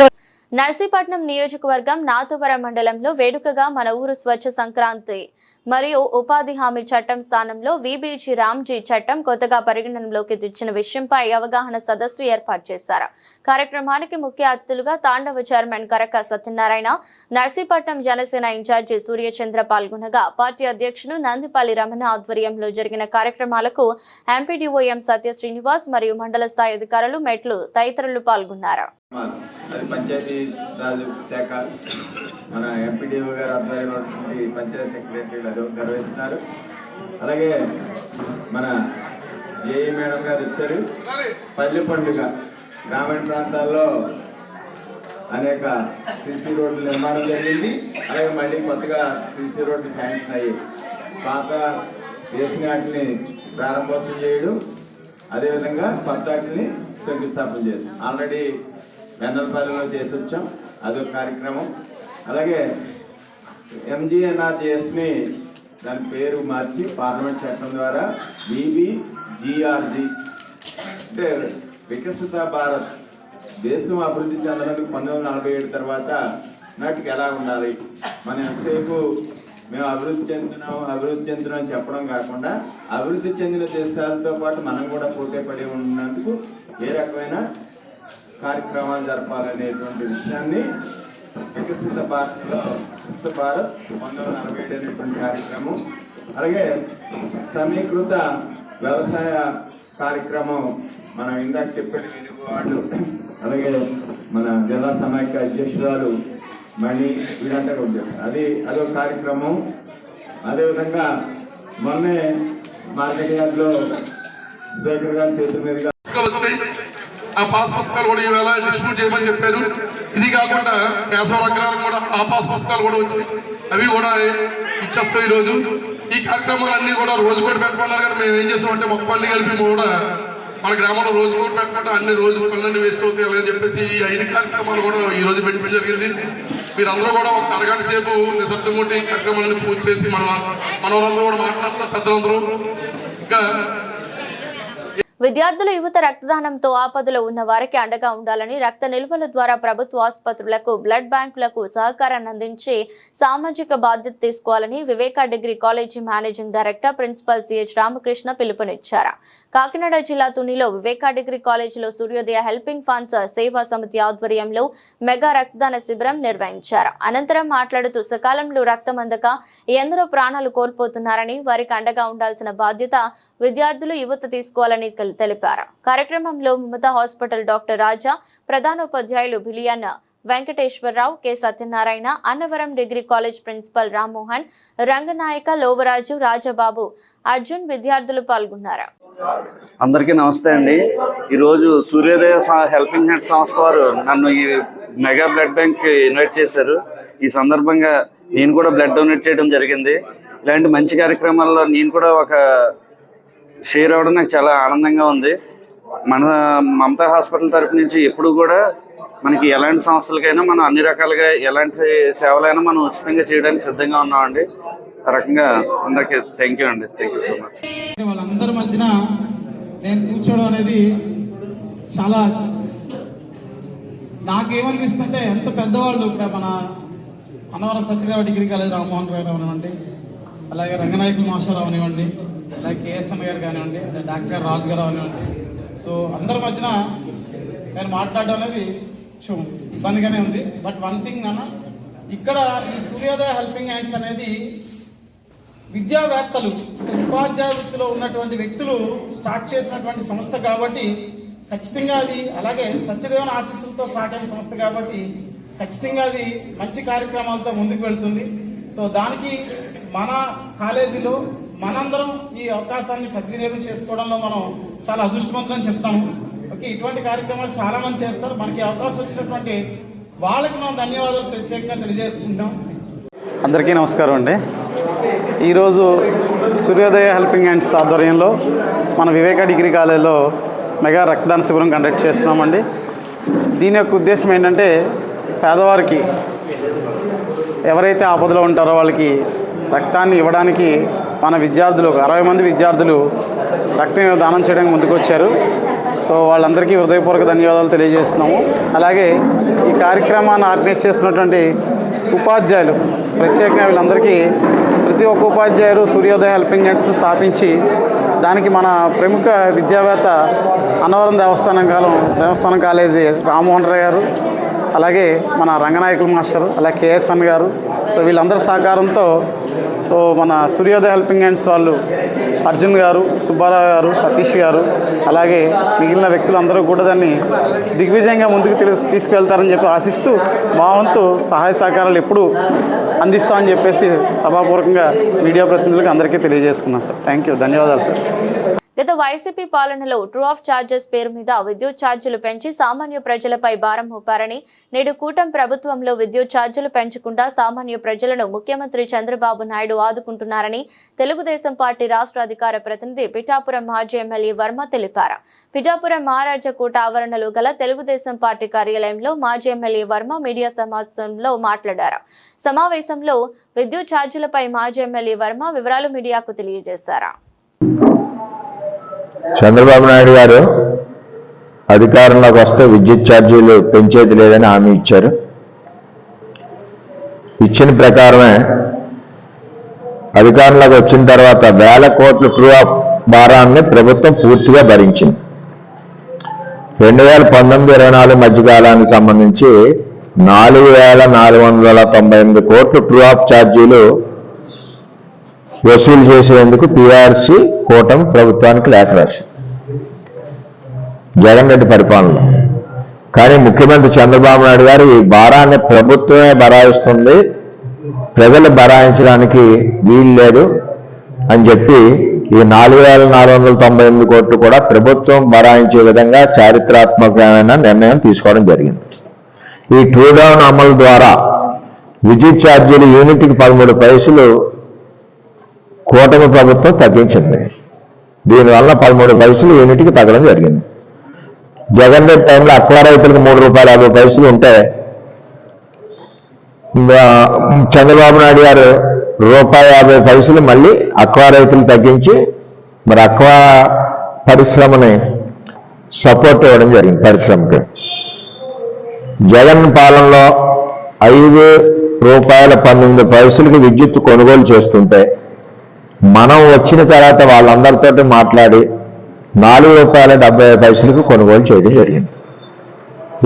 నర్సీపట్నం నియోజకవర్గం నాతవరం మండలంలో వేడుకగా మన ఊరు స్వచ్ఛ సంక్రాంతి మరియు ఉపాధి హామీ చట్టం స్థానంలో వీబీజీ రామ్జీ చట్టం కొత్తగా పరిగణనలోకి తెచ్చిన విషయంపై అవగాహన సదస్సు ఏర్పాటు చేశారు. కార్యక్రమానికి ముఖ్య అతిథులుగా తాండవ chairman Karaka Satyanarayana, Narsipatnam Janasena incharge Suryachandra పాల్గొనగా party అధ్యక్షుడు నందిపల్లి రమణ ఆధ్వర్యంలో జరిగిన కార్యక్రమాలకు ఎంపీడీఓ ఎం సత్య శ్రీనివాస్ మరియు మండల స్థాయి అధికారులు, మెట్లు తదితరులు పాల్గొన్నారు. అది పంచాయతీ రాజు శాఖ మన ఎంపీడీఓ గారు ఆధ్వర్యంలో పంచాయతీ సెక్రటరీలు నిర్వహిస్తున్నారు. అలాగే మన జేఈ మేడం గారు వచ్చారు. పల్లె పండుగ గ్రామీణ ప్రాంతాల్లో అనేక సీసీ రోడ్ల నిర్మాణం జరిగింది. అలాగే మళ్ళీ కొత్తగా సీసీ రోడ్లు శాంక్షన్ అయ్యి పాత చేసిన వాటిని ప్రారంభోత్సవం చేయడం, అదేవిధంగా కొత్త వాటిని శంకుస్థాపన చేసి ఆల్రెడీ వెన్నలపల్లిలో చేసి వచ్చాం, అదొక కార్యక్రమం. అలాగే ఎంజీఎన్ఆర్జీఎస్ని దాని పేరు మార్చి పార్లమెంట్ చట్టం ద్వారా బీబీజీఆర్జీ అంటే వికసిత భారత్, దేశం అభివృద్ధి చెందడానికి 1947 తర్వాత నాటికి ఎలా ఉండాలి, మనం ఎంతసేపు మేము అభివృద్ధి చెందుతున్నాం అని చెప్పడం కాకుండా అభివృద్ధి చెందిన దేశాలతో పాటు మనం కూడా పోటీ పడి ఉన్నందుకు ఏ రకమైన కార్యక్రమాలు జరపాలనేటువంటి విషయాన్ని వికసిత భారత్ 1947 అనేటువంటి కార్యక్రమం, అలాగే సమీకృత వ్యవసాయ కార్యక్రమం మనం ఇందాక చెప్పిన వాళ్ళు, అలాగే మన జిల్లా సమైక్య అధ్యక్షురాలు మణి వీరంతా కూడా చెప్పారు. అదొక కార్యక్రమం. అదేవిధంగా మొన్నే మార్కెట్ యార్డ్లో స్పీకర్ గారి చేతుల మీదుగా ఆ పాస్ పుస్తకాలు కూడా ఈవేళ డిస్ట్రిబ్యూట్ చేయమని చెప్పారు. ఇది కాకుండా కేశవ అగ్రహారం కూడా ఆ పాస్ పుస్తకాలు కూడా వచ్చాయి, అవి కూడా ఇచ్చేస్తాం ఈరోజు. ఈ కార్యక్రమాలన్నీ కూడా రోజు కూడా పెట్టుకున్నారు. కానీ మేము ఏం చేసామంటే మొత్తం అన్ని కలిపి కూడా మన గ్రామంలో రోజు కూడా పెట్టుకుంటే అన్ని రోజు పనులన్నీ వేస్ట్ అవుతాయి అని చెప్పేసి ఈ 5 కార్యక్రమాలు కూడా ఈ రోజు పెట్టడం జరిగింది. మీరందరూ కూడా ఒక అరగంట సేపు నిశ్శబ్దం కొట్టి కార్యక్రమాలన్నీ పూర్తి చేసి మనవాళ్ళందరూ కూడా మాట్లాడతారు, పెద్దలందరూ. ఇంకా విద్యార్థులు యువత రక్తదానంతో ఆపదలో ఉన్న వారికి అండగా ఉండాలని రక్త నిల్వల ద్వారా ప్రభుత్వ ఆసుపత్రులకు బ్లడ్ బ్యాంకులకు సహకారాన్ని అందించి సామాజిక బాధ్యత తీసుకోవాలని Viveka degree college managing director principal CH Ramakrishna పిలుపునిచ్చారు. కాకినాడ జిల్లా తునిలో వివేకా డిగ్రీ కాలేజీలో సూర్యోదయ హెల్పింగ్ ఫండ్స్ సేవా సమితి ఆధ్వర్యంలో మెగా రక్తదాన శిబిరం నిర్వహించారు. అనంతరం మాట్లాడుతూ సకాలంలో రక్తం అందక ఎందరో ప్రాణాలు కోల్పోతున్నారని, వారికి అండగా ఉండాల్సిన బాధ్యత విద్యార్థులు యువత తీసుకోవాలని తెలిపారు. కార్యక్రమంలో మమతా హాస్పిటల్ డాక్టర్ రాజా, ప్రధానోపాధ్యాయులు బిలియన్ Venkateswara Rao, K Satyanarayana, Annavaram degree college principal Rammohan, Ranganayaka, Lovaraju, Rajababu, Arjun విద్యార్థులు పాల్గొన్నారు. అందరికీ నమస్తే అండి. ఈరోజు సూర్యోదయ హెల్పింగ్ హ్యాండ్స్ సంస్థ వారు నన్ను ఈ మెగా బ్లడ్ బ్యాంక్ ఇన్వైట్ చేశారు. ఈ సందర్భంగా నేను కూడా బ్లడ్ డొనేట్ చేయడం జరిగింది. ఇలాంటి మంచి కార్యక్రమాల్లో నేను కూడా ఒక షేర్ అవ్వడం నాకు చాలా ఆనందంగా ఉంది. మన మమతా హాస్పిటల్ తరపు నుంచి ఎప్పుడు కూడా మనకి ఎలాంటి సంస్థలకైనా మనం అన్ని రకాలుగా ఎలాంటి సేవలైనా మనం ఉచితంగా చేయడానికి సిద్ధంగా ఉన్నామండి. ఆ రకంగా అందరికీ థ్యాంక్ యూ అండి. Thank you so much. వాళ్ళందరి మధ్యన నేను కూర్చోవడం అనేది చాలా నాకేమనిపిస్తుంటే ఎంత పెద్దవాళ్ళు ఇక్కడ మన అన్నవరం సత్యదేవ డిగ్రీ కాలేజ్ రామ్మోహన్ రావు అవనివ్వండి, అలాగే రంగనాయకులు మాస్టర్ అవనివ్వండి, అలాగే కేఎస్ఎన్ గారు కానివ్వండి, డాక్టర్ రాజు గారు అవనివ్వండి. సో అందరి మధ్యన నేను మాట్లాడడం అనేది కొంచెం ఇబ్బందిగానే ఉంది. బట్ వన్ థింగ్ నాన్న, ఇక్కడ ఈ సూర్యోదయ హెల్పింగ్ హ్యాండ్స్ అనేది విద్యావేత్తలు, ఉపాధ్యాయ వృత్తిలో ఉన్నటువంటి వ్యక్తులు స్టార్ట్ చేసినటువంటి సంస్థ కాబట్టి ఖచ్చితంగా అది, అలాగే సత్యదేవన ఆశీస్సులతో స్టార్ట్ అయిన సంస్థ కాబట్టి ఖచ్చితంగా అది మంచి కార్యక్రమాలతో ముందుకు వెళ్తుంది. సో దానికి మన కాలేజీలో మనందరం ఈ అవకాశాన్ని సద్వినియోగం చేసుకోవడంలో మనం చాలా అదృష్టవంతులని చెప్తాము. ఓకే, ఇటువంటి కార్యక్రమాలు చాలా మంది చేస్తారు. మనకి అవకాశం వచ్చినటువంటి వాళ్ళకి మనం ధన్యవాదాలు ప్రత్యేకంగా తెలియజేసుకుంటాం. అందరికీ నమస్కారం అండి. ఈరోజు సూర్యోదయ హెల్పింగ్ హ్యాండ్స్ ఆధ్వర్యంలో మన వివేకా డిగ్రీ కాలేజీలో మెగా రక్తదాన శిబిరం కండక్ట్ చేస్తున్నామండి. దీని యొక్క ఉద్దేశం ఏంటంటే పేదవారికి, ఎవరైతే ఆపదలో ఉంటారో వాళ్ళకి రక్తాన్ని ఇవ్వడానికి మన విద్యార్థులు 60 మంది విద్యార్థులు రక్తం దానం చేయడానికి ముందుకు వచ్చారు. సో వాళ్ళందరికీ హృదయపూర్వక ధన్యవాదాలు తెలియజేస్తున్నాము. అలాగే ఈ కార్యక్రమాన్ని ఆర్గనైజ్ చేస్తున్నటువంటి ఉపాధ్యాయులు, ప్రత్యేకంగా వీళ్ళందరికీ, ప్రతి ఒక్క ఉపాధ్యాయులు సూర్యోదయ హెల్పింగ్ హ్యాండ్స్ స్థాపించి దానికి మన ప్రముఖ విద్యావేత్త అన్నవరం దేవస్థానం కాలేజీ రామ్మోహన్ రావు గారు, అలాగే మన రంగనాయకులు మాస్టర్, అలాగే కేఎస్ఎన్ గారు, సో వీళ్ళందరి సహకారంతో సో మన సూర్యోదయ హెల్పింగ్ హ్యాండ్స్ వాళ్ళు అర్జున్ గారు, సుబ్బారావు గారు, సతీష్ గారు, అలాగే మిగిలిన వ్యక్తులందరూ కూడా దాన్ని దిగ్విజయంగా ముందుకు తీసుకువెళ్తారని చెప్పి ఆశిస్తూ మా వంతు సహాయ సహకారాలు ఎప్పుడూ అందిస్తామని చెప్పేసి సభాపూర్వకంగా మీడియా ప్రతినిధులకు అందరికీ తెలియజేసుకున్నాం సార్. థ్యాంక్ యూ, ధన్యవాదాలు సార్. గత వైసీపీ పాలనలో ట్రూ ఆఫ్ ఛార్జెస్ పేరు మీద విద్యుత్ ఛార్జీలు పెంచి సామాన్య ప్రజలపై భారం మోపారని, నేడు కూటమి ప్రభుత్వంలో విద్యుత్ ఛార్జీలు పెంచకుండా సామాన్య ప్రజలను ముఖ్యమంత్రి చంద్రబాబు నాయుడు ఆదుకుంటున్నారని తెలుగుదేశం పార్టీ రాష్ట్ర అధికార ప్రతినిధి పిఠాపురం మాజీ ఎమ్మెల్యే వర్మ తెలిపారు. పిఠాపురం మహారాజకోట ఆవరణలో గల తెలుగుదేశం పార్టీ కార్యాలయంలో మాజీ ఎమ్మెల్యే వర్మ మీడియా సమావేశంలో మాట్లాడారు. సమావేశంలో విద్యుత్ ఛార్జీలపై మాజీ ఎమ్మెల్యే వర్మ వివరాలు మీడియాకు తెలియజేశారు. చంద్రబాబు నాయుడు గారు అధికారంలోకి వస్తే విద్యుత్ ఛార్జీలు పెంచేది లేదని హామీ ఇచ్చారు. ఇచ్చిన ప్రకారమే అధికారంలోకి వచ్చిన తర్వాత 1000 కోట్ల ట్రూ ఆఫ్ భారాన్ని ప్రభుత్వం పూర్తిగా భరించింది. 2019-24 మధ్యకాలానికి సంబంధించి 4498 కోట్ల ట్రూ ఆఫ్ ఛార్జీలు వసూలు చేసేందుకు పీఆర్సీ కూటమి ప్రభుత్వానికి లేఖ రాసింది జగన్ రెడ్డి పరిపాలనలో. కానీ ముఖ్యమంత్రి చంద్రబాబు నాయుడు గారు ఈ భారాన్ని ప్రభుత్వమే భరాయిస్తుంది, ప్రజలు భరాయించడానికి వీలు లేదు అని చెప్పి ఈ 4,498 కోట్లు కూడా ప్రభుత్వం భరాయించే విధంగా చారిత్రాత్మకమైన నిర్ణయం తీసుకోవడం జరిగింది. ఈ ట్రూ డౌన్ అమలు ద్వారా విద్యుత్ ఛార్జీలు యూనిట్కి 13 పైసలు కూటమి ప్రభుత్వం తగ్గించింది. దీనివల్ల 13 పైసలు యూనిట్కి తగ్గడం జరిగింది. జగన్ రెడ్డి టైంలో అక్వా రైతులకు ₹3.50 ఉంటే చంద్రబాబు నాయుడు గారు ₹1.50 మళ్ళీ అక్వా రైతులు తగ్గించి మరి అక్వా పరిశ్రమని సపోర్ట్ ఇవ్వడం జరిగింది. పరిశ్రమకి జగన్ పాలనలో ₹5.19 విద్యుత్ కొనుగోలు చేస్తుంటే మనం వచ్చిన తర్వాత వాళ్ళందరితో మాట్లాడి ₹4.70 కొనుగోలు చేయడం జరిగింది.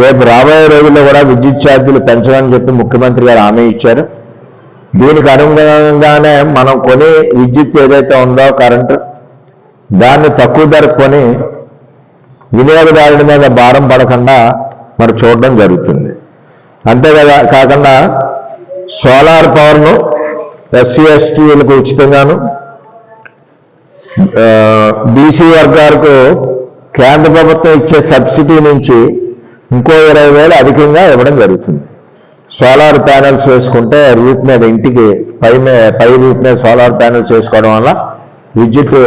రేపు రాబోయే రోజుల్లో కూడా విద్యుత్ ఛార్జీలు పెంచమని చెప్పి ముఖ్యమంత్రి గారు హామీ ఇచ్చారు. దీనికి అనుగుణంగానే మనం కొని విద్యుత్ ఏదైతే ఉందో కరెంటు దాన్ని తక్కువ ధర కొని వినియోగదారుడి మీద భారం పడకుండా మరి చూడడం జరుగుతుంది. అంతే కదా కాకుండా సోలార్ పవర్ను ఎస్సీ ఎస్టీలకు ఉచితంగాను, బీసీ వర్గాలకు కేంద్ర ప్రభుత్వం ఇచ్చే సబ్సిడీ నుంచి ఇంకో 20,000 అధికంగా ఇవ్వడం జరుగుతుంది. సోలార్ ప్యానెల్స్ వేసుకుంటే రూట్ మీద ఇంటికి పై రూట్ మీద సోలార్ ప్యానెల్స్ వేసుకోవడం వల్ల విద్యుత్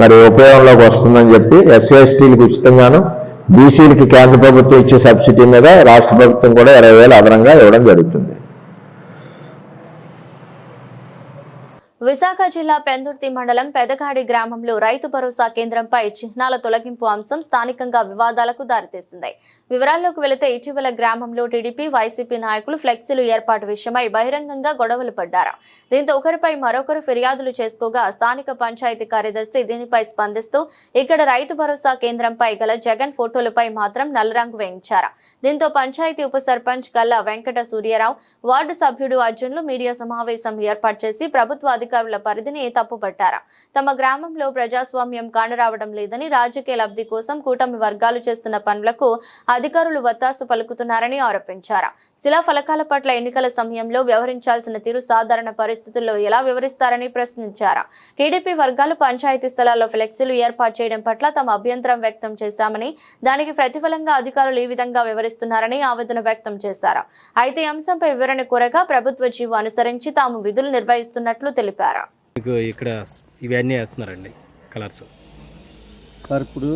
మరి ఉపయోగంలోకి వస్తుందని చెప్పి ఎస్సీ ఎస్టీలకు ఉచితంగాను, బీసీలకి కేంద్ర ప్రభుత్వం ఇచ్చే సబ్సిడీ మీద రాష్ట్ర ప్రభుత్వం కూడా 20,000 అదనంగా ఇవ్వడం జరుగుతుంది. విశాఖ జిల్లా పెందుర్తి మండలం పెదగాడి గ్రామంలో రైతు భరోసా కేంద్రంపై చిహ్నాల తొలగింపు అంశం స్థానికంగా వివాదాలకు దారితీసింది. వివరాల్లోకి వెళితే ఇటీవల గ్రామంలో టీడీపీ, వైసీపీ నాయకులు ఫ్లెక్సీలు ఏర్పాటు విషయమై బహిరంగంగా గొడవలు పడ్డారు. దీంతో ఒకరిపై మరొకరు ఫిర్యాదులు చేసుకోగా స్థానిక పంచాయతీ కార్యదర్శి దీనిపై స్పందిస్తూ ఇక్కడ రైతు భరోసా కేంద్రంపై గల జగన్ ఫోటోలపై మాత్రం నల్లరంగు వేయించారు. దీంతో పంచాయతీ ఉప సర్పంచ్ గల్లా వెంకట సూర్యరావు, వార్డు సభ్యుడు అర్జున్లు మీడియా సమావేశం ఏర్పాటు చేసి ప్రభుత్వ అధికారుల పరిధిని తప్పుపట్టారు. తమ గ్రామంలో ప్రజాస్వామ్యం కానరావడం లేదని, రాజకీయ లబ్ధి కోసం కూటమి వర్గాలు చేస్తున్న పనులకు అధికారులు వత్తాసు పలుకుతున్నారని ఆరోపించారు. శిలా ఫలకాల పట్ల ఎన్నికల సమయంలో వ్యవహరించాల్సిన తీరు సాధారణ పరిస్థితుల్లో ఎలా వివరిస్తారని ప్రశ్నించారు. టీడీపీ వర్గాలు పంచాయతీ స్థలాల్లో ఫ్లెక్సీలు ఏర్పాటు చేయడం పట్ల తమ అభ్యంతరం వ్యక్తం చేశామని, దానికి ప్రతిఫలంగా అధికారులు ఈ విధంగా వ్యవహరిస్తున్నారని ఆవేదన వ్యక్తం చేశారు. అయితే ఈ అంశంపై వివరణ కోరగా ప్రభుత్వ జీవో అనుసరించి తాము విధులు నిర్వహిస్తున్నట్లు తెలిపారు. ఇక్కడ ఇవన్నీ వేస్తున్నారండి కలర్స్ సార్. ఇప్పుడు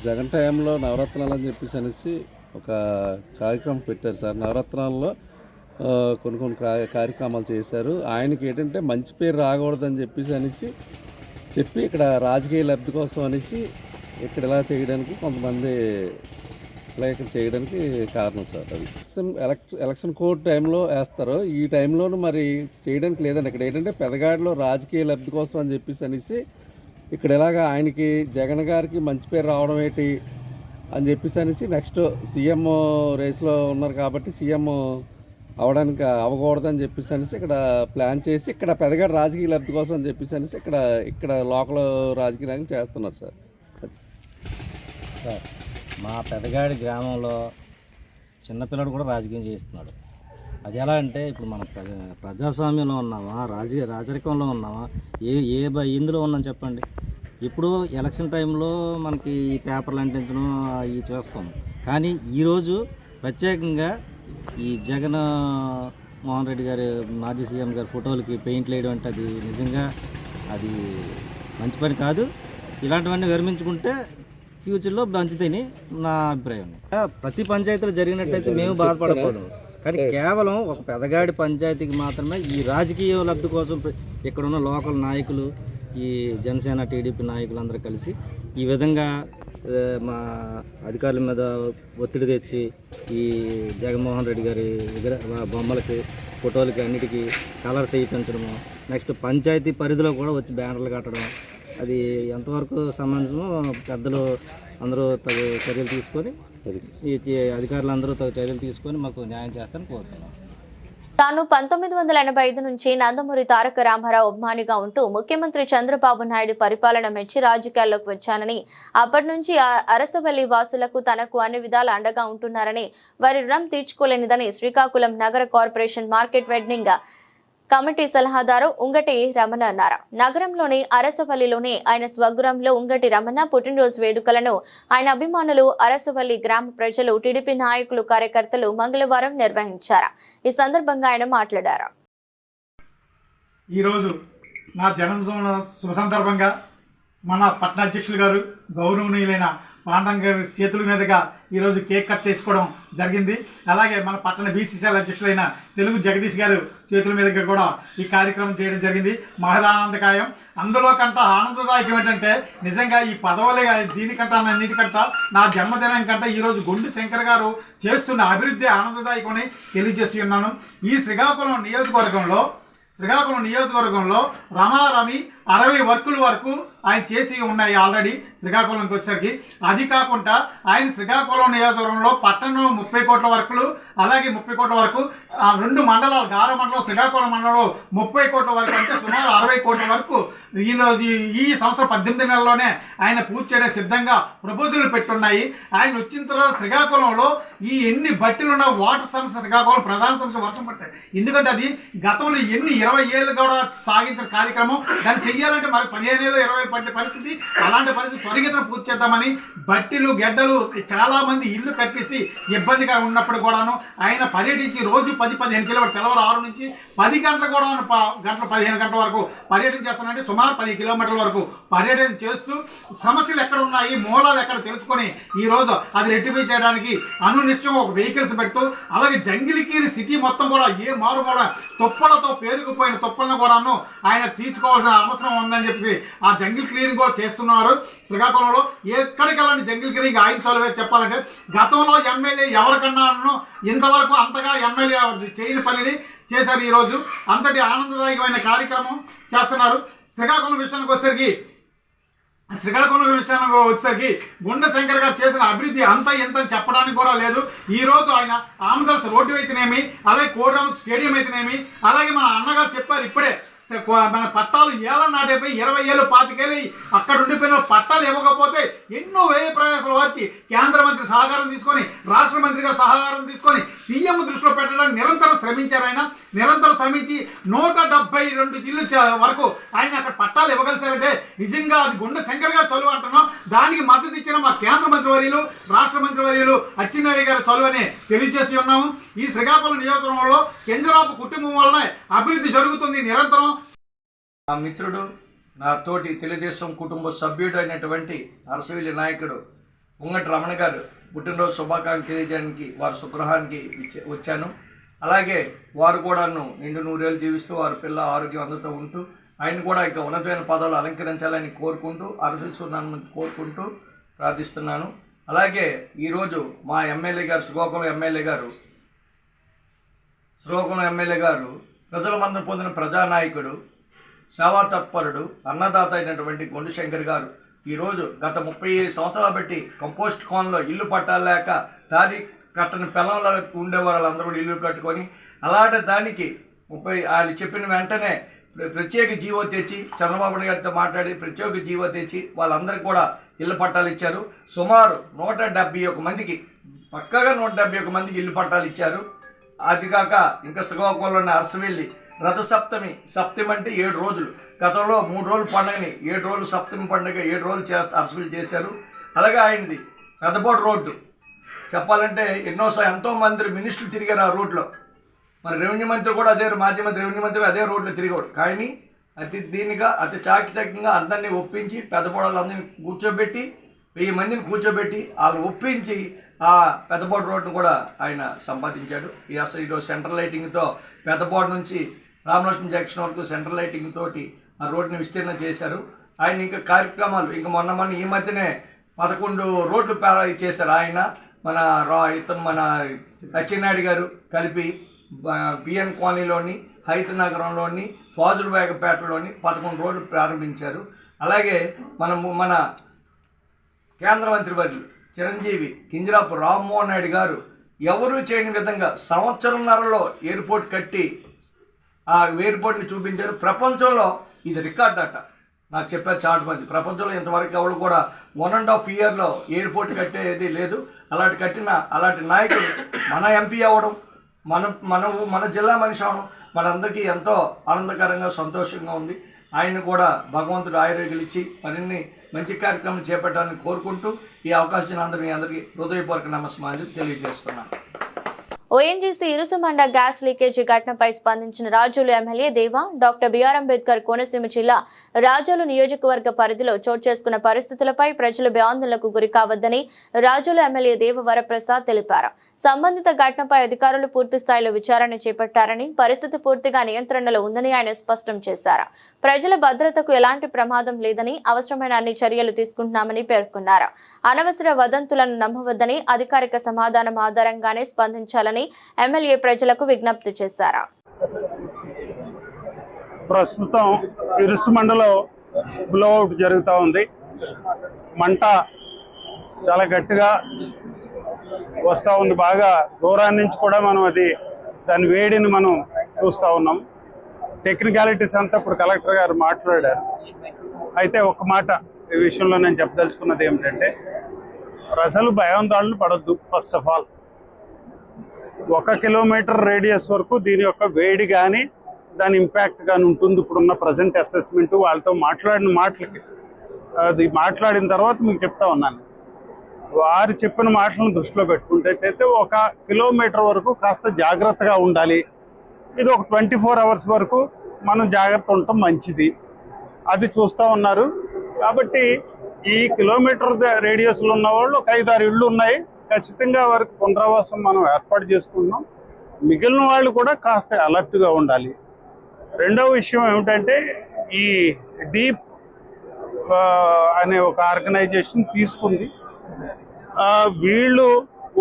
జగన్ టైంలో నవరత్నాలు అని చెప్పేసి అనేసి ఒక కార్యక్రమం పెట్టారు సార్. నవరత్నాల్లో కొన్ని కార్యక్రమాలు చేశారు. ఆయనకి ఏంటంటే మంచి పేరు రాకూడదని చెప్పేసి చెప్పి ఇక్కడ రాజకీయ లబ్ధి కోసం అనేసి ఇక్కడ ఇలా చేయడానికి కొంతమంది ఇలా ఇక్కడ చేయడానికి కారణం సార్. అది ఎలక్షన్ కోడ్ టైంలో వేస్తారు. ఈ టైంలోనూ మరి చేయడానికి లేదండి. ఇక్కడ ఏంటంటే పెదగాడిలో రాజకీయ లబ్ధి కోసం అని చెప్పేసి ఇక్కడ ఎలాగా ఆయనకి జగన్ గారికి మంచి పేరు రావడం ఏంటి అని చెప్పేసి నెక్స్ట్ సీఎం రేస్లో ఉన్నారు కాబట్టి సీఎం అవడానికి అవ్వకూడదని చెప్పేసి ఇక్కడ ప్లాన్ చేసి ఇక్కడ పెదగాడి రాజకీయ లబ్ధి కోసం అని చెప్పేసి ఇక్కడ లోకల్ రాజకీయ నాయకులు చేస్తున్నారు సార్. సార్ మా పెదగాడి గ్రామంలో చిన్నపిల్లడు కూడా రాజకీయం చేస్తున్నాడు. అది ఎలా అంటే ఇప్పుడు మనం ప్రజాస్వామ్యంలో ఉన్నామా, రాజరికంలో ఉన్నామా, ఎందులో ఉన్నాం చెప్పండి. ఇప్పుడు ఎలక్షన్ టైంలో మనకి పేపర్లు అంటించడం ఇవి చూస్తాం. కానీ ఈరోజు ప్రత్యేకంగా ఈ జగన్ మోహన్ రెడ్డి గారి మాజీ సీఎం గారి ఫోటోలకి పెయింట్లు వేయడం అంటే అది నిజంగా అది మంచి పని కాదు. ఇలాంటివన్నీ విరమించుకుంటే ఫ్యూచర్లో మంచిదని నా అభిప్రాయం. ప్రతి పంచాయతీలో జరిగినట్టయితే మేము బాధపడకూడదు. కానీ కేవలం ఒక పెదగాడి పంచాయతీకి మాత్రమే ఈ రాజకీయ లబ్ధి కోసం ఇక్కడున్న లోకల్ నాయకులు, ఈ జనసేన టీడీపీ నాయకులందరూ కలిసి ఈ విధంగా మా అధికారుల మీద ఒత్తిడి తెచ్చి ఈ జగన్మోహన్ రెడ్డి గారి బొమ్మలకి, ఫోటోలకి అన్నిటికీ కలర్స్ వేయించడము, నెక్స్ట్ పంచాయతీ పరిధిలో కూడా వచ్చి బ్యానర్లు కట్టడం, అది ఎంతవరకు సమంజసమో పెద్దలు అందరూ తగు చర్యలు తీసుకొని, ఈ అధికారులందరూ తగు చర్యలు తీసుకొని మాకు న్యాయం చేస్తారని కోరుతున్నాం. తాను 1985 నుంచి నందమూరి తారక రామారావు అభిమానిగా ఉంటూ ముఖ్యమంత్రి చంద్రబాబు నాయుడు పరిపాలన మెచ్చి రాజకీయాల్లోకి వచ్చానని, అప్పటి నుంచి అరసవల్లి వాసులకు తనకు అన్ని విధాల అండగా ఉంటున్నారని, వారి రుణం తీర్చుకోలేనిదని శ్రీకాకుళం నగర కార్పొరేషన్ మార్కెట్ వెడ్డింగ్ కమిటీ సలహాదారు ఉంగటి రమణ అన్నారు. నగరంలోని అరసవల్లిలోని ఆయన స్వగృహంలో ఉంగటి రమణ పుట్టినరోజు వేడుకలను ఆయన అభిమానులు, అరసవల్లి గ్రామ ప్రజలు, టీడీపీ నాయకులు, కార్యకర్తలు మంగళవారం నిర్వహించారు. ఈ సందర్భంగా ఆయన మాట్లాడారు. ఈరోజు నా జన్మదిన శుభ సందర్భంగా మన పట్టణ అధ్యక్షులు గారు గౌరవనీయులైన పాండన్ గారి చేతుల మీదుగా ఈరోజు కేక్ కట్ చేసుకోవడం జరిగింది. అలాగే మన పట్టణ బీసీసీఎల్ అధ్యక్షులైన తెలుగు జగదీష్ గారు చేతుల మీదుగా కూడా ఈ కార్యక్రమం చేయడం జరిగింది. మహదానందకాయం. అందులో కంట ఆనందదాయకం ఏంటంటే నిజంగా ఈ పదవులే దీనికంట అన్నిటికంట నా జన్మదినం కంట ఈరోజు గుండు శంకర్ గారు చేస్తున్న అభివృద్ధి ఆనందదాయకమని తెలియజేసి ఉన్నాను. ఈ శ్రీకాకుళం నియోజకవర్గంలో రమారమి 60 వర్కుల వరకు ఆయన చేసి ఉన్నాయి ఆల్రెడీ శ్రీకాకుళంకి వచ్చేసరికి. అది కాకుండా ఆయన శ్రీకాకుళం నియోజకవర్గంలో పట్టణంలో 30 కోట్ల వర్కులు, అలాగే 30 కోట్ల వరకు 2 మండలాలు, గార మండలం, శ్రీకాకుళం మండలంలో 30 కోట్ల వరకు, అంటే సుమారు 60 కోట్ల వరకు ఈరోజు ఈ సంవత్సరం 18 నెలల్లోనే ఆయన పూర్తి చేయడానికి సిద్ధంగా ప్రపోజల్ పెట్టున్నాయి. ఆయన వచ్చిన తర్వాత శ్రీకాకుళంలో ఈ ఎన్ని బట్టీలున్న వాటర్ సమస్య, శ్రీకాకుళం ప్రధాన సమస్య వర్షం పడతాయి. ఎందుకంటే అది గతంలో 20 ఏళ్ళు కూడా సాగించిన కార్యక్రమం. దాన్ని చెయ్యాలంటే మరి 15 ఏళ్ళు 20 ఏళ్ళు పట్టే పరిస్థితి. అలాంటి పరిస్థితి త్వరిగతిన పూర్తి చేద్దామని బట్టీలు, గెడ్డలు చాలామంది ఇల్లు కట్టేసి ఇబ్బందిగా ఉన్నప్పుడు కూడాను ఆయన పర్యటించి రోజు 10-15 కిలోమీటర్లు, తెల్లవారు 6 నుంచి 10 గంటలు కూడా 15 గంటల వరకు పర్యటన చేస్తానంటే సుమారు 10 కిలోమీటర్ల వరకు పర్యటన చేస్తూ సమస్యలు ఎక్కడ ఉన్నాయి, మూలాలు ఎక్కడ తెలుసుకొని ఈరోజు అది రెక్టిఫై చేయడానికి అనునిశ్చయం ఒక వెహికల్స్ పెడుతూ, అలాగే జంగిలికీరి సిటీ మొత్తం కూడా ఏ మారు కూడా తుప్పలతో పేరుకుపోయిన తుప్పలను కూడాను ఆయన తీసుకోవాల్సిన అవసరం ఉందని చెప్పి ఆ జంగిల్ క్లీనింగ్ కూడా చేస్తున్నారు. శ్రీకాకుళంలో ఎక్కడికి వెళ్ళండి జంగిల్ క్లీనింగ్ ఆయన చొలవే. చెప్పాలంటే గతంలో ఎమ్మెల్యే ఎవరికన్నాను ఇంతవరకు అంతగా ఎమ్మెల్యే చేయని పనిని చేశారు. ఈరోజు అంతటి ఆనందదాయకమైన కార్యక్రమం చేస్తున్నారు. శ్రీకాకుళం విషయానికి వచ్చేసరికి గుండె శంకర్ గారు చేసిన అభివృద్ధి అంత ఎంత చెప్పడానికి కూడా లేదు. ఈరోజు ఆయన ఆమదల్స్ రోడ్డు అయితేనేమి, అలాగే కోటరామ స్టేడియం అయితేనేమి, అలాగే మన అన్నగారు చెప్పారు ఇప్పుడే మన పట్టాలు ఏళ్ళ నాటైపోయి 20 ఏళ్ళు 25 ఏళ్ళు అక్కడ ఉండిపోయిన పట్టాలు ఇవ్వకపోతే ఎన్నో వ్యయ ప్రయాసాలు వచ్చి కేంద్ర మంత్రి సహకారం తీసుకొని, రాష్ట్ర మంత్రి గారు సహకారం తీసుకొని సీఎం దృష్టిలో పెట్టడానికి నిరంతరం శ్రమించారు. ఆయన నిరంతరం శ్రమించి 172 ఇల్లు వరకు ఆయన అక్కడ పట్టాలు ఇవ్వగలిసారంటే నిజంగా అది గుండె శంకర్ గారు చదువు అంటున్నాం. దానికి మద్దతు ఇచ్చిన మా కేంద్ర మంత్రివర్యులు, రాష్ట్ర మంత్రివర్యులు అచ్చెన్నాయుడు గారు చదువు అని తెలియజేసి ఉన్నాము. ఈ శ్రీకాకుళం నియోజకవర్గంలో కెంజరాపు కుటుంబం వల్ల అభివృద్ధి జరుగుతుంది నిరంతరం. నా మిత్రుడు, నా తోటి తెలుగుదేశం కుటుంబ సభ్యుడు అయినటువంటి అరసవల్లి నాయకుడు ఉంగటి రమణ గారు పుట్టినరోజు శుభాకాంక్షలు తెలియజేయడానికి వారి స్వగృహానికి వచ్చాను. అలాగే వారు కూడాను నిండు 100 ఏళ్ళు జీవిస్తూ వారి పిల్ల ఆరోగ్యం అందుతూ ఉంటూ ఆయన కూడా ఇక ఉన్నతమైన పదవులు అలంకరించాలని కోరుకుంటూ, అరసవిస్తున్నాను కోరుకుంటూ ప్రార్థిస్తున్నాను. అలాగే ఈరోజు మా ఎమ్మెల్యే గారు, శ్రీకాకుళం ఎమ్మెల్యే గారు ప్రజల మందం పొందిన ప్రజానాయకుడు, సేవా తత్పరుడు, అన్నదాత అయినటువంటి గుండు శంకర్ గారు ఈరోజు గత 30 సంవత్సరాలు బట్టి కంపోస్ట్ కాలనీలో ఇల్లు పట్టాలేక దారి కట్టని పిల్లల్లో ఉండేవారు. వాళ్ళందరూ కూడా ఇల్లు కట్టుకొని అలాంటి దానికి ఆయన చెప్పిన వెంటనే ప్రత్యేక జీవో తెచ్చి చంద్రబాబు నాయుడు గారితో మాట్లాడి ప్రత్యేక జీవో తెచ్చి వాళ్ళందరికీ కూడా ఇల్లు పట్టాలు ఇచ్చారు. సుమారు 171 మందికి, పక్కగా 171 మందికి ఇల్లు పట్టాలు ఇచ్చారు. అది కాక ఇంకా శ్రీకాకుళంలోని అరసవల్లి రథసప్తమి అంటే 7 రోజులు, గతంలో 3 రోజులు పండుగని 7 రోజులు సప్తమి పండుగ 7 రోజులు అరసవల్లి చేశారు. అలాగే ఆయనది పెద్దపోటు రోడ్డు చెప్పాలంటే ఎంతోమంది మినిస్టర్లు తిరిగారు ఆ రోడ్లో. మరి రెవెన్యూ మంత్రి కూడా అదే, మాజీ మంత్రి రెవెన్యూ మంత్రి అదే రోడ్లో తిరిగాడు. కానీ అతి చాకచక్యంగా అందరినీ ఒప్పించి పెద్దపోటు వాళ్ళందరినీ కూర్చోబెట్టి 1000 మందిని కూర్చోబెట్టి వాళ్ళు ఒప్పించి ఆ పెద్దపోటు రోడ్డును కూడా ఆయన సంపాదించాడు. ఈరోజు సెంట్రల్ లైటింగ్తో పెద్దపోటు నుంచి రామలక్ష్మణ జంక్షన్ వరకు సెంట్రల్ లైటింగ్ తోటి ఆ రోడ్డుని విస్తీర్ణం చేశారు. ఆయన ఇంకా కార్యక్రమాలు మొన్న ఈ మధ్యనే 11 రోడ్లు చేశారు. ఆయన మన అచ్చెన్నాయుడు గారు కలిపి బిఎన్ కాలనీలోని, హైత్ నగరంలోని, ఫాజుల్బేగపేటలోని 11 రోడ్లు ప్రారంభించారు. అలాగే మన కేంద్ర మంత్రి వర్యులు చిరంజీవి కింజరాపు రామ్మోహన్ నాయుడు గారు ఎవరూ చేయని విధంగా సంవత్సరంన్నరలో ఎయిర్పోర్ట్ కట్టి ఆ ఎయిర్పోర్ట్ని చూపించారు. ప్రపంచంలో ఇది రికార్డ్ అట. నాకు చెప్పారు చాలా మంది, ప్రపంచంలో ఇంతవరకు ఎవరు కూడా 1.5 ఇయర్లో ఎయిర్పోర్ట్ కట్టేది లేదు. అలాంటి నాయకుడు మన ఎంపీ అవ్వడం, మన జిల్లా మనిషి అవడం, మనందరికీ ఎంతో ఆనందకరంగా సంతోషంగా ఉంది. ఆయన కూడా భగవంతుడు ఆయుర్వేదాలు ఇచ్చి మరిన్ని మంచి కార్యక్రమాలు చేపట్టాలని కోరుకుంటూ ఈ అవకాశం అందరికీ హృదయపూర్వక నమస్కారాలు తెలియజేస్తున్నాను. ఓఎన్జీసీ ఇరుసుమండ గ్యాస్ లీకేజీ ఘటనపై స్పందించిన రాజోలు ఎమ్మెల్యే దేవా డాక్టర్ బిఆర్ అంబేద్కర్ కోనసీమ జిల్లా రాజోలు నియోజకవర్గ పరిధిలో చోటు చేసుకున్న పరిస్థితులపై ప్రజలు భయాందోళనకు గురి కావద్దని రాజోలు ఎమ్మెల్యే దేవ వరప్రసాద్ తెలిపారు. సంబంధిత ఘటనపై అధికారులు పూర్తి స్థాయిలో విచారణ చేపట్టారని, పరిస్థితి పూర్తిగా నియంత్రణలో ఉందని ఆయన స్పష్టం చేశారు. ప్రజల భద్రతకు ఎలాంటి ప్రమాదం లేదని, అవసరమైన అన్ని చర్యలు తీసుకుంటున్నామని పేర్కొన్నారు. అనవసర వదంతులను నమ్మవద్దని, అధికారిక సమాధానం ఆధారంగానే స్పందించాలని ఎమ్మెల్యే ప్రజలకు విజ్ఞప్తి చేశారు. ప్రస్తుతం ఇరుసుమండలో బ్లోఅవుట్ జరుగుతూ ఉంది. మంట చాలా గట్టిగా వస్తూ ఉంది. బాగా దూరాన్ని నుంచి కూడా మనం దాని వేడిని మనం చూస్తూ ఉన్నాం. టెక్నికాలిటీస్ అంతా ఇప్పుడు కలెక్టర్ గారు మాట్లాడారు. అయితే ఒక మాట ఈ విషయంలో నేను చెప్పదలుచుకున్నది ఏమిటంటే, ప్రజలు భయాందోళన పడొద్దు. First of all 1 kilometre radius వరకు దీని యొక్క వేడి కానీ దాని ఇంపాక్ట్ కానీ ఉంటుంది. ఇప్పుడున్న ప్రజెంట్ అసెస్మెంట్ వాళ్ళతో మాట్లాడిన మాటలకి అది మాట్లాడిన తర్వాత మీకు చెప్తా ఉన్నాను. వారు చెప్పిన మాటలను దృష్టిలో పెట్టుకుంటేటైతే 1 కిలోమీటర్ వరకు కాస్త జాగ్రత్తగా ఉండాలి. ఇది ఒక 24 అవర్స్ వరకు మనం జాగ్రత్త ఉండటం మంచిది. అది చూస్తూ ఉన్నారు. కాబట్టి ఈ కిలోమీటర్ రేడియస్లో ఉన్న వాళ్ళు ఒక 5-6 ఇళ్ళు ఉన్నాయి. ఖచ్చితంగా వారికి పునరావాసం మనం ఏర్పాటు చేసుకుంటున్నాం. మిగిలిన వాళ్ళు కూడా కాస్త అలర్ట్గా ఉండాలి. రెండవ విషయం ఏమిటంటే, ఈ డీప్ అనే ఒక ఆర్గనైజేషన్ తీసుకుంది. వీళ్ళు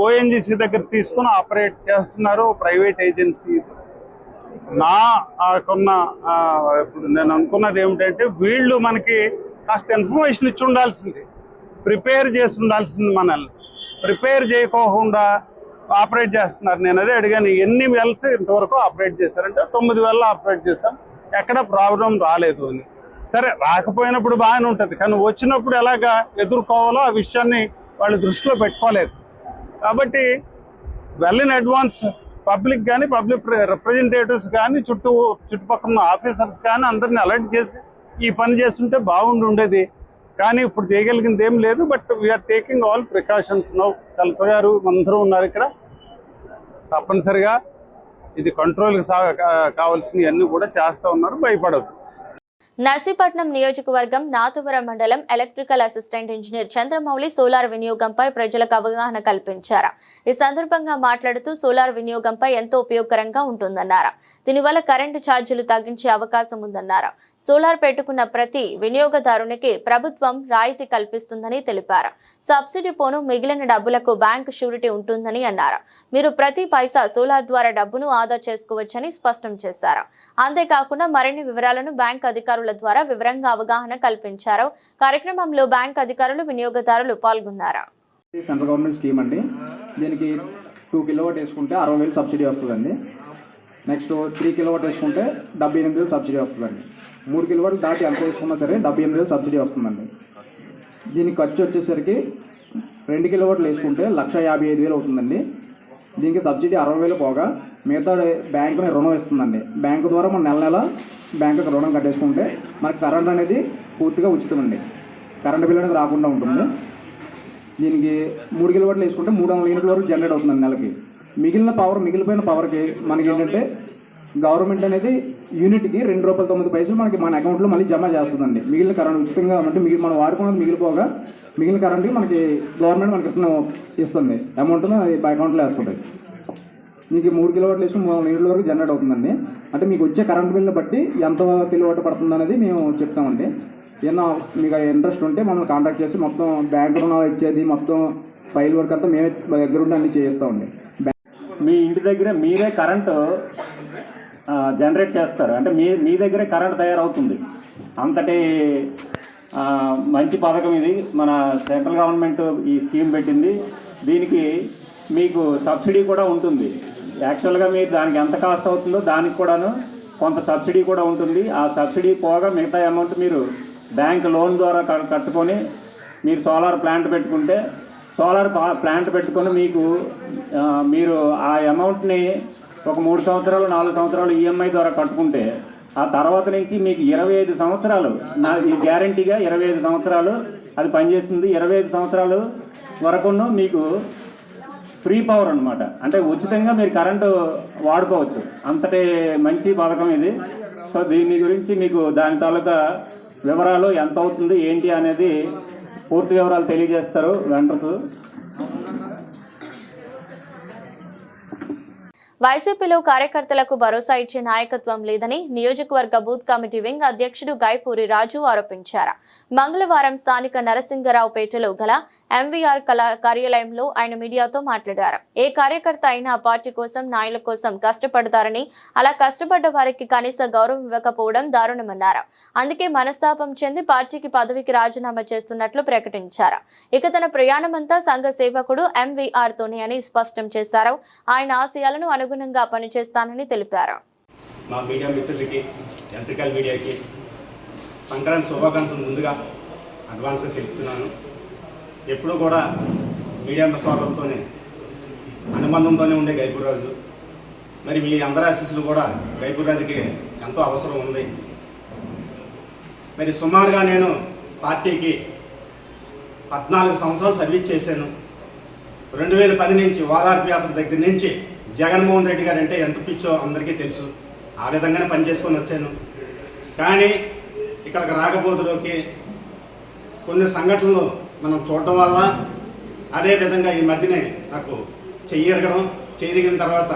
ఓఎన్జీసీ దగ్గర తీసుకుని ఆపరేట్ చేస్తున్నారు, ప్రైవేట్ ఏజెన్సీ. ఇప్పుడు నేను అనుకున్నది ఏమిటంటే, వీళ్ళు మనకి కాస్త ఇన్ఫర్మేషన్ ఇచ్చి ఉండాల్సింది, ప్రిపేర్ చేసి ఉండాల్సింది. మనల్ని ప్రిపేర్ చేయకోకుండా ఆపరేట్ చేస్తున్నారు. నేను అదే అడిగాను, ఎన్ని వెల్స్ ఇంతవరకు ఆపరేట్ చేశారంటే 9 వెల్ ఆపరేట్ చేశాం, ఎక్కడ ప్రాబ్లం రాలేదు అని. సరే, రాకపోయినప్పుడు బాగానే ఉంటుంది, కానీ వచ్చినప్పుడు ఎలాగా ఎదుర్కోవాలో ఆ విషయాన్ని వాళ్ళు దృష్టిలో పెట్టుకోలేదు. కాబట్టి వెల్ ఇన్ అడ్వాన్స్ పబ్లిక్ కానీ, పబ్లిక్ రిప్రజెంటేటివ్స్ కానీ, చుట్టుపక్కల ఆఫీసర్స్ కానీ అందరినీ అలర్ట్ చేసి ఈ పని చేస్తుంటే బాగుండేది. కానీ ఇప్పుడు చేయగలిగింది ఏం లేదు. But we are taking all precautions now. Collector గారు అందరూ ఉన్నారు ఇక్కడ. తప్పనిసరిగా ఇది కంట్రోల్కి కావాల్సినవన్నీ కూడా చేస్తూ ఉన్నారు. భయపడద్దు. నర్సీపట్నం నియోజకవర్గం నాతవరం మండలం electrical assistant engineer Chandramouli solar వినియోగంపై ప్రజలకు అవగాహన కల్పించారు. ఈ సందర్భంగా మాట్లాడుతూ సోలార్ వినియోగంపై ఎంతో ఉపయోగకరంగా ఉంటుందన్నారు. దీనివల్ల కరెంటు ఛార్జీలు తగ్గించే అవకాశం ఉందన్నారు. సోలార్ పెట్టుకున్న ప్రతి వినియోగదారునికి ప్రభుత్వం రాయితీ కల్పిస్తుందని తెలిపారు. సబ్సిడీ పోను మిగిలిన డబ్బులకు బ్యాంకు షూరిటీ ఉంటుందని అన్నారు. మీరు ప్రతి పైసా సోలార్ ద్వారా డబ్బును ఆదా చేసుకోవచ్చని స్పష్టం చేశారు. అంతేకాకుండా మరిన్ని వివరాలను బ్యాంక్ అధికారుల ద్వారా వివరంగా అవగాహన కల్పించారు. కార్యక్రమంలో బ్యాంక్ అధికారులు, వినియోగదారులు పాల్గొన్నారు. సెంట్రల్ గవర్నమెంట్ స్కీమ్ అండి. దీనికి 2 కిలోవాట్ వేసుకుంటే 60,000 సబ్సిడీ వస్తుందండి. నెక్స్ట్ 3 కిలోవాట్ వేసుకుంటే 78,000 సబ్సిడీ వస్తుందండి. 3 కిలోవాట్ దాటి ఎంత వేసుకున్నా సరే 78,000 సబ్సిడీ వస్తుందండి. దీనికి ఖర్చు వచ్చేసరికి 2 కిలోవాట్లు వేసుకుంటే 1,55,000 అవుతుందండి. దీనికి సబ్సిడీ 60,000 పోగా మిగతా బ్యాంకుని రుణం ఇస్తుందండి. బ్యాంకు ద్వారా మనం నెల బ్యాంకుకి రుణం కట్టేసుకుంటే మనకి కరెంట్ అనేది పూర్తిగా ఉచితమండి. కరెంట్ బిల్ అనేది రాకుండా ఉంటుంది. దీనికి 3 కిలోవాట్లు వేసుకుంటే 300 యూనిట్ల వరకు జనరేట్ అవుతుందండి నెలకి. మిగిలిపోయిన పవర్కి మనకి ఏంటంటే గవర్నమెంట్ అనేది యూనిట్కి ₹2.09 మనకి మన అకౌంట్లో మళ్ళీ జమ చేస్తుందండి. మిగిలిన కరెంట్ ఉచితంగా అంటే మనం వాడుకున్నది మిగిలిపోగా మిగిలిన కరెంట్కి మనకి గవర్నమెంట్ మనకి ఇస్తుంది. అమౌంట్ను అది అకౌంట్లో వేస్తుంది. మీకు 3 కిలోవాట్లు వేసుకుని 300 యూనిట్ల వరకు జనరేట్ అవుతుందండి. అంటే మీకు వచ్చే కరెంట్ బిల్ని బట్టి ఎంత కిలోవాట్ పడుతుంది అనేది మేము చెప్తామండి. ఏమన్నా మీకు ఇంట్రెస్ట్ ఉంటే మమ్మల్ని కాంటాక్ట్ చేసి మొత్తం బ్యాంక్ రుణాలు ఇచ్చేది మొత్తం ఫైల్ వర్క్ అంతా మేమే దగ్గర ఉండి అన్నీ చేయిస్తామండి. మీ ఇంటి దగ్గర మీరే కరెంటు జనరేట్ చేస్తారు, అంటే మీ దగ్గరే కరెంట్ తయారవుతుంది. అంతటి మంచి పథకం ఇది. మన సెంట్రల్ గవర్నమెంట్ ఈ స్కీమ్ పెట్టింది. దీనికి మీకు సబ్సిడీ కూడా ఉంటుంది. యాక్చువల్గా మీరు దానికి ఎంత కాస్ట్ అవుతుందో దానికి కూడాను కొంత సబ్సిడీ కూడా ఉంటుంది. ఆ సబ్సిడీ పోగా మిగతా అమౌంట్ మీరు బ్యాంక్ లోన్ ద్వారా కట్టుకొని మీరు సోలార్ ప్లాంట్ పెట్టుకుంటే మీరు ఆ అమౌంట్ని ఒక 3 సంవత్సరాలు 4 సంవత్సరాలు ఈఎంఐ ద్వారా కట్టుకుంటే ఆ తర్వాత నుంచి మీకు 25 సంవత్సరాలు ఈ గ్యారంటీగా 25 సంవత్సరాలు అది పనిచేస్తుంది. 25 సంవత్సరాలు వరకును మీకు ఫ్రీ పవర్ అనమాట, అంటే ఉచితంగా మీరు కరెంటు వాడుకోవచ్చు. అంతటి మంచి పథకం ఇది. సో దీని గురించి మీకు దాని తాలూకా వివరాలు ఎంత అవుతుంది ఏంటి అనేది పూర్తి వివరాలు తెలియజేస్తారు వెంటర్స్. వైసీపీలో కార్యకర్తలకు భరోసా ఇచ్చే నాయకత్వం లేదని నియోజకవర్గ బూత్ కమిటీ వింగ్ అధ్యక్షుడు గైపూరి రాజు ఆరోపించారు. మంగళవారం స్థానిక నరసింగరావుపేటలో గల ఎంవీఆర్ కార్యాలయంలో ఆయన మీడియాతో మాట్లాడారు. ఏ కార్యకర్త అయినా పార్టీ కోసం నాయకుల కోసం కష్టపడతారని, అలా కష్టపడ్డ వారికి కనీస గౌరవం ఇవ్వకపోవడం దారుణమన్నారు. అందుకే మనస్తాపం చెంది పార్టీకి పదవికి రాజీనామా చేస్తున్నట్లు ప్రకటించారు. ఇక తన ప్రయాణమంతా సంఘ సేవకుడు ఎంవీఆర్ తోనే అని స్పష్టం చేశారు. ఆయన ఆశయాలను అనుగుణంగా పనిచేస్తానని తెలిపారు. మా మీడియా మిత్రులకి, ఎలక్ట్రికల్ మీడియాకి సంక్రాంతి శుభాకాంక్షలు ముందుగా అడ్వాన్స్గా తెలుపుతున్నాను. ఎప్పుడూ కూడా మీడియా సోదరులతోనే అనుబంధంతోనే ఉండే గైపూర్రాజు. మరి మీ అందరి ఆశీస్సులు కూడా గైపూర్రాజుకి ఎంతో అవసరం ఉంది. మరి సుమారుగా నేను పార్టీకి 14 సంవత్సరాలు సర్వీస్ చేశాను. 2010 నుంచి ఓదార్పు యాత్ర దగ్గర నుంచి జగన్మోహన్ రెడ్డి గారు అంటే ఎంత పిచ్చో అందరికీ తెలుసు. ఆ విధంగానే పనిచేసుకొని వచ్చాను. కానీ ఇక్కడికి రాకపోతులోకి కొన్ని సంఘటనలు మనం చూడటం వల్ల, అదేవిధంగా ఈ మధ్యనే నాకు చెయ్యరగడం తర్వాత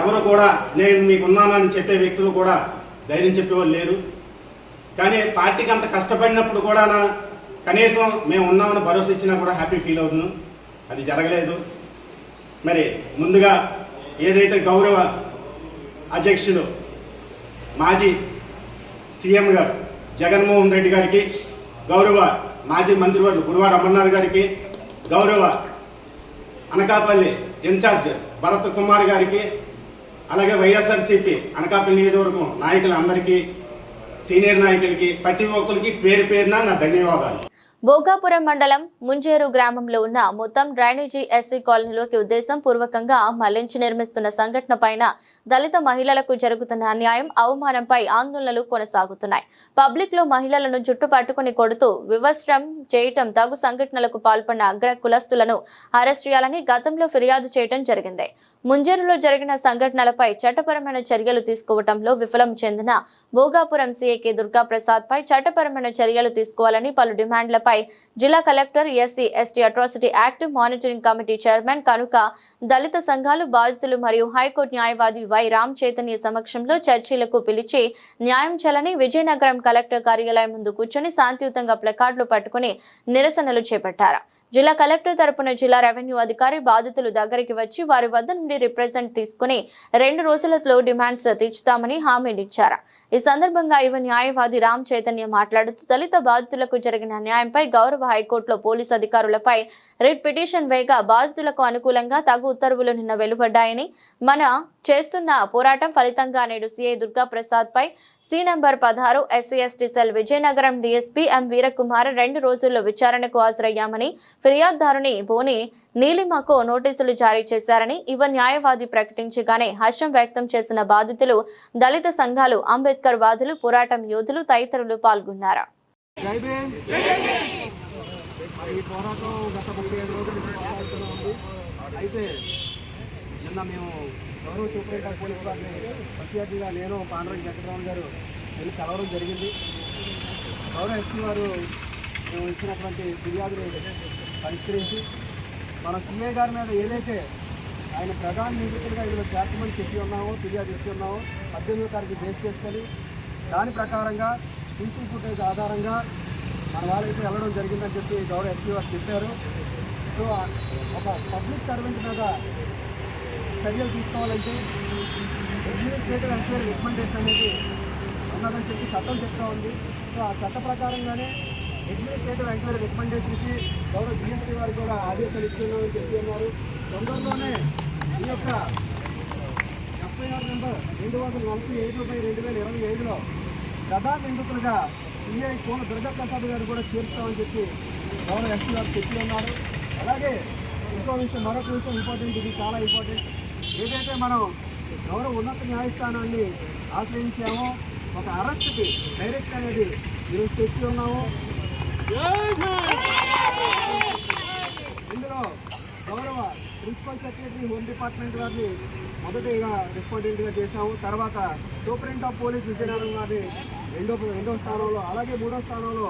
ఎవరు కూడా నేను మీకున్నానని చెప్పే వ్యక్తులు కూడా ధైర్యం చెప్పేవాళ్ళు లేరు. కానీ పార్టీకి అంత కష్టపడినప్పుడు కూడా కనీసం మేము ఉన్నామని భరోసా ఇచ్చినా కూడా హ్యాపీ ఫీల్ అవుతున్నాను. అది జరగలేదు. మరి ముందుగా ఏదైతే గౌరవ అధ్యక్షుడు మాజీ సీఎం గారు జగన్మోహన్ రెడ్డి గారికి, గౌరవ మాజీ మంత్రివర్యులు గుడివాడ అమర్నాథ్ గారికి, గౌరవ అనకాపల్లి ఇన్ఛార్జ్ భరత్ కుమార్ గారికి, అలాగే వైఎస్ఆర్సీపీ అనకాపల్లి నియోజకవర్గం నాయకులందరికీ, సీనియర్ నాయకులకి, ప్రతి ఒక్కరికి పేరు పేరున నా ధన్యవాదాలు. భోగాపురం మండలం ముంజేరు గ్రామంలో ఉన్న మొత్తం డ్రైనేజీ ఎస్సీ కాలనీలోకి ఉద్దేశం పూర్వకంగా మళ్లించి నిర్మిస్తున్న సంఘటన పైన దళిత మహిళలకు జరుగుతున్న అన్యాయం, అవమానంపై ఆందోళనలు కొనసాగుతున్నాయి. పబ్లిక్ లో మహిళలను జుట్టు పట్టుకుని కొడుతూ వివస్త్రం చేయటం, తగు సంఘటనలకు పాల్పడిన అగ్ర కులస్తులను అరెస్ట్ చేయాలని గతంలో ఫిర్యాదు చేయడం జరిగింది. ముంజేరులో జరిగిన సంఘటనలపై చట్టపరమైన చర్యలు తీసుకోవడంలో విఫలం చెందిన భోగాపురం సీఏకే దుర్గా ప్రసాద్ పై చట్టపరమైన చర్యలు తీసుకోవాలని పలు డిమాండ్లపై జిల్లా collector, SC ST atrocity act monitoring committee chairman కనుక దళిత సంఘాలు, బాధితులు మరియు హైకోర్టు న్యాయవాది వై రామ్ చైతన్య సమక్షంలో చర్చలకు పిలిచి న్యాయం చేయాలని విజయనగరం కలెక్టర్ కార్యాలయం ముందు కూర్చొని శాంతియుతంగా ప్లకార్డులు పట్టుకుని నిరసనలు చేపట్టారు. జిల్లా కలెక్టర్ తరపున జిల్లా రెవెన్యూ అధికారి బాధితులు దగ్గరికి వచ్చి వారి వద్ద నుండి రిప్రజెంట్ తీసుకుని 2 రోజులలో డిమాండ్స్ తీర్చుతామని హామీనిచ్చారు. ఈ సందర్భంగా యువ న్యాయవాది రామ్ చైతన్య మాట్లాడుతూ దళిత బాధితులకు జరిగిన న్యాయంపై గౌరవ హైకోర్టులో పోలీసు అధికారులపై రిట్ పిటిషన్ వేయగా బాధితులకు అనుకూలంగా తగు ఉత్తర్వులు నిన్న వెలువడ్డాయని, మన చేస్తున్న పోరాటం ఫలితంగా నేడు సీఐ దుర్గా ప్రసాద్ పై C number 16 SC ST cell Vizianagaram DSP M Veerakumar 2 రోజుల్లో విచారణకు హాజరయ్యామని, ఫిర్యాదుదారుని బోని నీలిమకు నోటీసులు జారీ చేశారని యువ న్యాయవాది ప్రకటించగానే హర్షం వ్యక్తం చేసిన బాధితులు, దళిత సంఘాలు, అంబేద్కర్ వాదులు, పోరాటం యోధులు తదితరులు పాల్గొన్నారు. నిన్న మేము గౌరవ సూపరింటెండెంట్ పోలీస్ వారిని ప్రత్యేకంగా నేను పాండ్రంగి వెంకటరామన్ గారు వెళ్ళి కలవడం జరిగింది. గౌరవ ఎస్పీ వారు మేము ఇచ్చినటువంటి ఫిర్యాదుని పరిష్కరించి మన సీఏ గారి మీద ఏదైతే ఆయన ప్రధాన నిందితులుగా ఇందులో చేర్చమని చెప్పి ఉన్నామో, ఫిర్యాదు ఇచ్చి ఉన్నామో 18వ తారీఖు బేస్ చేసుకొని దాని ప్రకారంగా సీసీ ఫుటేజ్ ఆధారంగా మన వాళ్ళైతే వెళ్ళడం జరిగిందని చెప్పి గౌరవ ఎస్పీ వారు చెప్పారు. సో ఒక పబ్లిక్ సర్వెంట్ మీద చర్యలు తీసుకోవాలంటే అడ్మినిస్ట్రేటివ్ ఎంక్వైరీ రికమెండేషన్ అనేది ఉన్నదని చెప్పి చట్టం చెప్తా ఉంది. సో ఆ చట్ట ప్రకారంగానే అడ్మినిస్ట్రేటివ్ ఎంక్వైరీ రికమెండేషన్కి గౌరవ జిఎస్టీ వారికి కూడా ఆదేశాలు ఇచ్చున్నామని చెప్పి ఉన్నారు. తొందరలోనే ఈ యొక్క ఎఫ్ఐఆర్ నెంబర్ 247/2025లో ప్రధాన నిందితులుగా సిఐ కోన దుర్గా ప్రసాద్ గారు కూడా చేరుస్తామని చెప్పి గౌరవ ఎస్పీ గారు చెప్పి ఉన్నారు. అలాగే ఇంకో విషయం, మరొక విషయం ఇంపార్టెంట్, ఇది చాలా ఇంపార్టెంట్. ఏదైతే మనం గౌరవ ఉన్నత న్యాయస్థానాన్ని ఆశ్రయించాము. ఒక అరెస్ట్కి డైరెక్ట్ అనేది ఈరోజు తెచ్చి ఉన్నాము. ఇందులో గౌరవ ప్రిన్సిపల్ సెక్రటరీ హోమ్ డిపార్ట్మెంట్ గారిని మొదటిగా రెస్పాండెంట్గా చేశాము. తర్వాత సూపరింటెండెంట్ ఆఫ్ పోలీస్ విజయనగరం గారిని రెండో స్థానంలో, అలాగే 3వ స్థానంలో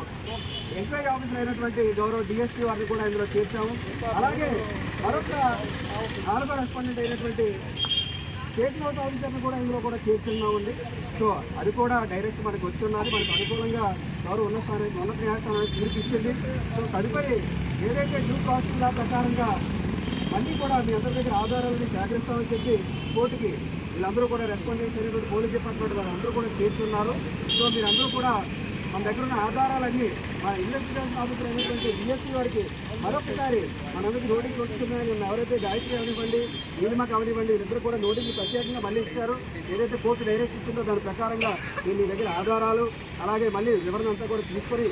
ఎంక్వైరీ ఆఫీసర్ అయినటువంటి గౌరవ డిఎస్పీ వారిని కూడా ఇందులో చేర్చాము. అలాగే మరొక 4వ రెస్పాండెంట్ అయినటువంటి స్టేషన్ హౌస్ ఆఫీసర్ని కూడా ఇందులో కూడా చేర్చున్నామండి. సో అది కూడా డైరెక్ట్ మనకు వచ్చి ఉన్నది. మనకు అనుకూలంగా గౌరవ ఉన్నత న్యాయస్థానానికి తీర్పు ఇచ్చింది. సో తదుపరి ఏదైతే డ్యూ ప్రాసెస్ లా ప్రకారంగా మళ్ళీ కూడా మీ అందరి దగ్గర ఆధారాలను సేకరిస్తామని చెప్పి కోర్టుకి వీళ్ళందరూ కూడా రెస్పాండెంట్స్ అయినటువంటి పోలీస్ డిపార్ట్మెంట్ వాళ్ళందరూ కూడా చేర్చున్నారు. సో మీరందరూ కూడా మన దగ్గర ఉన్న ఆధారాలన్నీ మన ఇన్వెస్టిగేషన్ ఆఫీసర్ అయినటువంటి డిఎస్పీ వారికి మరొకసారి మనందరికీ నోటీస్ వస్తున్నాయని ఎవరైతే గాయత్రి అవనివ్వండి, నీలిమకు అవనివ్వండి, వీళ్ళిద్దరూ కూడా నోటీసులు ప్రత్యేకంగా మళ్ళీ ఇచ్చారు. ఏదైతే కోర్టు డైరెక్ట్ ఇచ్చిందో దాని ప్రకారంగా మీ దగ్గర ఆధారాలు అలాగే మళ్ళీ వివరణ అంతా కూడా తీసుకొని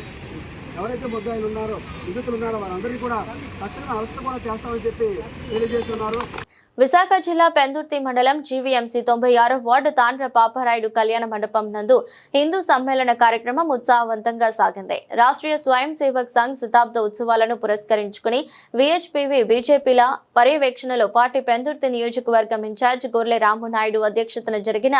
ఎవరైతే ముద్దాయిలు ఉన్నారో, నిందితులు ఉన్నారో వారందరినీ కూడా తక్షణమే అరెస్ట్ కూడా చేస్తామని చెప్పి తెలియజేస్తున్నారు. విశాఖ జిల్లా పెందుర్తి మండలం జీవీఎంసీ 96వ వార్డు తాండ్ర పాపారాయుడు కళ్యాణ మండపం నందు హిందూ సమ్మేళన కార్యక్రమం ఉత్సాహవంతంగా సాగింది. రాష్ట్రీయ స్వయం సేవక్ సంఘ్ శతాబ్ద ఉత్సవాలను పురస్కరించుకుని విహెచ్పివి బీజేపీల పర్యవేక్షణలో పార్టీ పెందుర్తి నియోజకవర్గం ఇన్ఛార్జ్ గొర్లె రామునాయుడు అధ్యక్షతన జరిగిన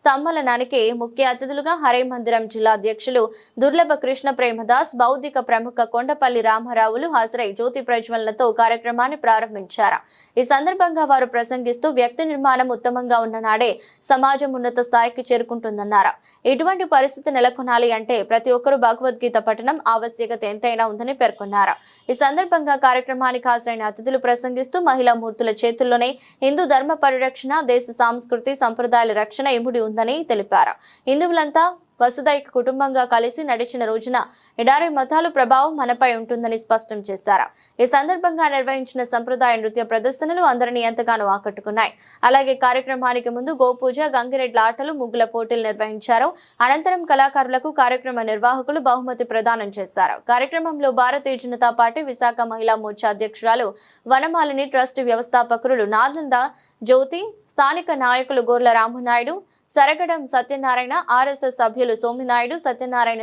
సమ్మేళనానికి ముఖ్య అతిథులుగా హరే మందిరం జిల్లా అధ్యక్షులు దుర్లభ కృష్ణ ప్రేమదాస్, బౌద్ధిక ప్రముఖ కొండపల్లి రామారావులు హాజరై జ్యోతి ప్రజ్వలనతో కార్యక్రమాన్ని ప్రారంభించారు. ఈ సందర్భంగా వారు ప్రసంగిస్తూ వ్యక్తి నిర్మాణం ఉత్తమంగా ఉన్న నాడే సమాజం ఉన్నత స్థాయికి చేరుకుంటుందన్నారు. ఇటువంటి పరిస్థితి నెలకొనాలి అంటే ప్రతి ఒక్కరూ భగవద్గీత పఠనం ఆవశ్యకత ఎంతైనా ఉందని పేర్కొన్నారు. ఈ సందర్భంగా కార్యక్రమానికి హాజరైన అతిథులు ప్రసంగిస్తూ మహిళా మూర్తుల చేతుల్లోనే హిందూ ధర్మ పరిరక్షణ, దేశ సంస్కృతి సంప్రదాయాల రక్షణ ఇముడి ఉందని తెలిపారు. హిందువులంతా వసుదైక కుటుంబంగా కలిసి నడిచిన రోజున ఎడారి మతాల ప్రభావం మనపై ఉంటుందని స్పష్టం చేశారు. ఈ సందర్భంగా నిర్వహించిన సంప్రదాయ నృత్య ప్రదర్శనలు అందరినీ ఎంతగానో ఆకట్టుకున్నాయి. అలాగే కార్యక్రమానికి ముందు గోపూజ, గంగిరెడ్ల ఆటలు, ముగ్గుల పోటీలు నిర్వహించారు. అనంతరం కళాకారులకు కార్యక్రమ నిర్వాహకులు బహుమతి ప్రదానం చేశారు. కార్యక్రమంలో భారతీయ జనతా పార్టీ విశాఖ మహిళా మోర్చా అధ్యక్షురాలు వనమాలిని, ట్రస్ట్ వ్యవస్థాపకులు నాదంద జ్యోతి, స్థానిక నాయకులు గొర్ల రామునాయుడు, సరగడం సత్యనారాయణ, ఆర్ఎస్ఎస్ సభ్యులు సోమినాయుడు, సత్యనారాయణ